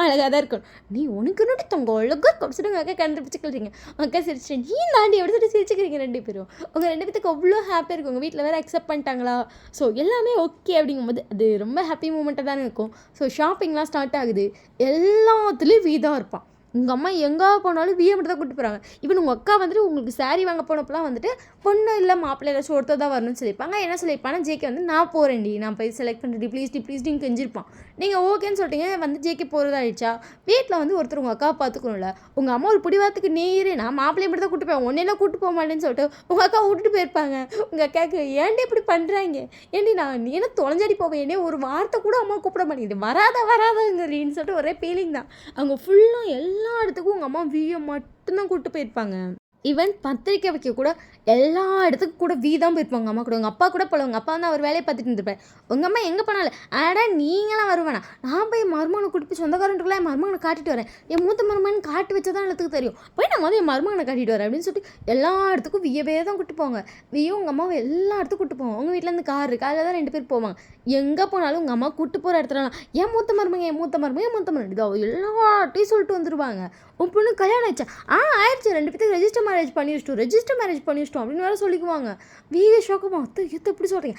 அழகாக தான் இருக்கணும். நீ உனக்கு நோட்டி தங்க அழகாக இருக்கும் சொல்லிட்டு உங்கள் அக்கா கண்டுபிடிச்சிக்கிறீங்க. அக்கா சிரிச்சிட்டேன். நீ தாண்டி எப்படி சொல்லிட்டு சிரிச்சுக்கிறீங்க 2 பேரும். உங்கள் 2 பேத்துக்கு அவ்வளோ ஹாப்பியாக இருக்கும். உங்கள் வீட்டில் வேறு அக்செப்ட் பண்ணிட்டாங்களா? ஸோ எல்லாமே ஓகே அப்படிங்கும்போது அது ரொம்ப ஹாப்பி மூமெண்ட்டாக தானே இருக்கும். ஸோ ஷாப்பிங்லாம் ஸ்டார்ட் ஆகுது. எல்லாத்துலேயும் வீதாக இருப்பான். உங்கள் அம்மா எங்கே போனாலும் விஏ மட்டும் தான் கூப்பிட்டு போகிறாங்க. இவன் உங்கள் அக்கா உங்களுக்கு சாரீ வாங்க போனப்பெல்லாம் பொண்ணு இல்லை மாப்பிள்ளை ஏதாச்சும் ஒருத்தர் தான் வரணும்னு சொல்லியிருப்பாங்க. என்ன சொல்லியிருப்பாங்கன்னா ஜேகே நான் போகிறேன்டி, நான் போய் செலக்ட் பண்ணுறேன் ப்ளீஸ்டின்னு கெஞ்சிருப்பான். நீங்கள் ஓகேன்னு சொல்லிட்டீங்க. ஜேகே போகிறதா ஆயிடுச்சா? வீட்டில் ஒருத்தர் உங்கள் அக்கா பார்த்துக்கணும்ல. உங்கள் அம்மா ஒரு பிடிவாரத்துக்கு நீரே நான் மாப்பிள்ளையை மட்டும் தான் கூப்பிட்டு போவேன், ஒன்னெல்லாம் கூப்பிட்டு போக மாட்டேன்னு சொல்லிட்டு உங்கள் அக்கா விட்டுட்டு போயிருப்பாங்க. உங்கள் அக்காவுக்கு ஏன்டி இப்படி பண்ணுறாங்க? ஏன்டி நான் என்ன தொலைஞ்சாடி போவேன், என்னே ஒரு வார்த்தை கூட அம்மா கூப்பிட மாட்டேங்குது, வராதங்கிறீன்னு சொல்லிட்டு ஒரே ஃபீலிங் தான். அவங்க ஃபுல்லாக எல்லா இடத்துக்கும் உங்கள் அம்மா விஏ மட்டும்தான் கூப்பிட்டு போயிருப்பாங்க. ஈவன் பத்திரிக்கை வைக்க கூட எல்லா இடத்துக்கும் கூட தான் போயிருப்பாங்க அம்மா கூட. உங்கள் அப்பா கூட போல. உங்கள் அப்பா அவர் வேலையை பார்த்துட்டு இருந்திருப்பேன். உங்கள் அம்மா எங்கே போனாலும் ஆடா நீங்களாம் வருவேண்ணா, நான் போய் மருமகனை கூட்டி போய் சொந்தக்காரன்ட்டுக்குலாம் என் மருமகனை காட்டிட்டு வரேன். என் மூத்த மருமகன் காட்டி வச்சா தான் எல்லாத்துக்கு தெரியும். போய் நான் என் மருமகனை காட்டிட்டு வரேன் அப்படின்னு சொல்லிட்டு எல்லா இடத்துக்கும் வியவே தான் கூட்டு போவாங்க. உங்கள் அம்மாவை எல்லா இடத்துக்கும் கூட்டு போவாங்க. உங்கள் வீட்டிலேருந்து கார் இருக்குது, அதில் தான் 2 பேர் போவாங்க. எங்கே போனாலும் உங்கள் அம்மா கூட்டு போகிற இடத்துலலாம் என் மூத்த மருமகன் இதோ எல்லாட்டையும் சொல்லிட்டு வந்துடுவாங்க. உன் பொண்ணு கல்யாணம் ஆயிடுச்சா? ஆயிடுச்சு, 2 பேருக்கு ரெஜிஸ்டர் மேரேஜ் பண்ணிச்சிட்டோம் அப்படின்னு வேறு சொல்லிக்குவாங்க. ஷோக்கமாக எத்த எப்படி சொல்கிறீங்க?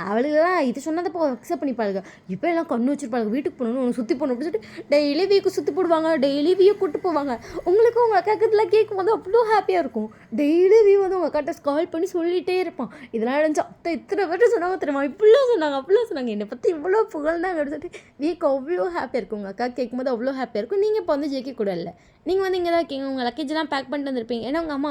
அவளுக்கெல்லாம் இது சொன்னதை இப்போ அக்செப்ட் பண்ணிப்பாளுங்க. இப்போ எல்லாம் கண்ணு வச்சிருப்பாளுங்க. வீட்டுக்கு போகணும் ஒன்று சுற்றி போகணும் அப்படின்னு சொல்லிட்டு டெய்லி வீக்கு சுற்றி போடுவாங்க. டெய்லி வீயை கூப்பிட்டு போவாங்க. உங்களுக்கு உங்கள் அக்காக்கத்தில் கேட்கும் போது அவ்வளோ ஹாப்பியாக இருக்கும். டெய்லி உங்கள் அக்காட்ட கால் பண்ணி சொல்லிகிட்டே இருப்பான். இதெல்லாம் நினச்சி இத்தனை பேர்ட்டு சொன்னாங்க தெரியுமா, இப்படிலாம் சொன்னாங்க என்னை பற்றி இவ்வளோ புகழ்ந்தாங்க அப்படின்னு சொல்லிட்டு வீக்கு அவ்வளோ ஹாப்பியாக இருக்கும். உங்கள் அக்கா கேட்கும்போது அவ்வளோ ஹாப்பியாக இருக்கும். நீங்கள் இப்போ ஜேகே கூட இல்லை, நீங்கள் இங்கே தான் இருக்கீங்க. உங்கள் லக்கேஜெலாம் பேக் பண்ணிட்டு வந்திருப்பீங்க. ஏன்னா உங்கள் அம்மா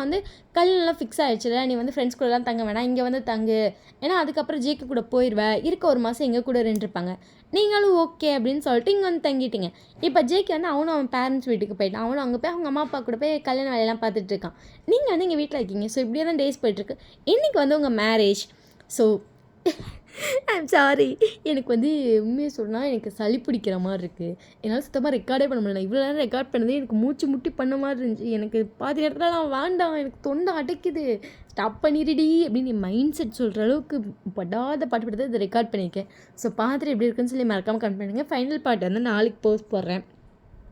கல்யாணம்லாம் ஃபிக்ஸ் ஆகிடுச்சுல, நீ ஃப்ரெண்ட்ஸ் கூடலாம் தங்க வேணாம், இங்கே தங்கு. ஏன்னா அதுக்கப்புறம் ஜேகே கூட போயிடுவேன், இருக்க 1 மாதம் எங்கள் கூட இருந்துருப்பாங்க. நீங்களும் ஓகே அப்படின்னு சொல்லிட்டு இங்கே தங்கிட்டீங்க. இப்போ ஜேகே அவன் பேரண்ட்ஸ் வீட்டுக்கு போயிட்டான். அவனும் அங்கே போய் அவங்க அம்மா அப்பா கூட போய் கல்யாண வேலையெல்லாம் பார்த்துட்டு இருக்கான். நீங்கள் இங்கே வீட்டில் இருக்கீங்க. ஸோ இப்படியே தான் டேஸ் போயிட்டுருக்கு. இன்றைக்கி உங்கள் மேரேஜ். ஸோ ஐம் சாரி, எனக்கு உண்மையை சொன்னால் எனக்கு சளி பிடிக்கிற மாதிரி இருக்குது. என்னால் சுத்தமாக ரெக்கார்டே பண்ண முடியல. இவ்வளோ நேரம் ரெக்கார்ட் பண்ணதே எனக்கு மூச்சு முட்டி பண்ண மாதிரி இருந்துச்சு. எனக்கு பாதி நேரத்தில் நான் வேண்டாம், எனக்கு தொண்டை அடைக்குது, ஸ்டாப் பண்ணிடுடி அப்படின்னு மைண்ட் செட் சொல்கிற அளவுக்கு படாத பாட்டு இதை ரெக்கார்ட் பண்ணியிருக்கேன். ஸோ பார்த்துட்டு எப்படி இருக்குன்னு சொல்லி மறக்காமல் கமெண்ட் பண்ணுங்கள். ஃபைனல் பார்ட் நாளைக்கு போஸ்ட் போடுறேன்.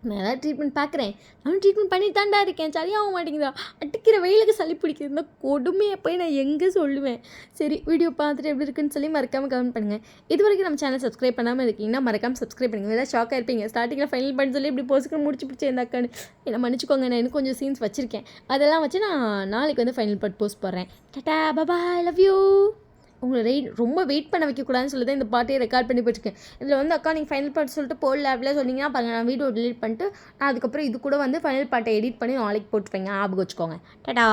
நான் ஏதாவது ட்ரீட்மெண்ட் பார்க்குறேன். நானும் ட்ரீட்மெண்ட் பண்ணி தாண்டா இருக்கேன், சரியாக மாட்டேங்குதா? அடிக்கிற வெயிலுக்கு சளி பிடிக்கிறதுனா கொடுமையை போய் நான் எங்கே சொல்லுவேன்? சரி, வீடியோ பார்த்துட்டு எப்படி இருக்குன்னு சொல்லி மறக்காமல் கமெண்ட் பண்ணுங்கள். இது வரைக்கும் நம்ம சேனல் சப்ஸ்கிரைப் பண்ணாமல் இருக்கீங்கன்னா மறக்காமல் சப்ஸ்கிரைப் பண்ணுங்கள். ஏதாவது ஷாக்காக இருப்பீங்க, ஸ்டார்டிங்கில் ஃபைனல் பண்ணி சொல்லி இப்படி போஸ்க்கு முடிச்சு பிடிச்சி இருந்தாக்கான்னு என்ன மன்னிச்சுக்கோங்க. நான் இன்னும் கொஞ்சம் சீன்ஸ் வச்சுருக்கேன், அதெல்லாம் வச்சு நான் நாளைக்கு ஃபைனல் பார்ட் போஸ்ட் போடுறேன். டாடா பாய், லவ் யூ. உங்களை ரொம்ப வெயிட் பண்ண வைக்கக்கூடாதுன்னு சொல்லி தான் இந்த பாட்டையை ரெக்கார்ட் பண்ணி போயிட்டுருக்கேன். இதில் அக்கா நீங்கள் ஃபைனல் பார்ட் சொல்லிட்டு போடல அப்படிலாம் சொன்னீங்கன்னா பாருங்கள், நான் வீடியோ டிலீட் பண்ணிட்டு நான் அதுக்கப்புறம் இது கூட ஃபைனல் பார்ட்டை எடிட் பண்ணி நாளைக்கு போட்டுருப்பேங்க. ஞாபகம் வச்சுக்கோங்க. டாடா.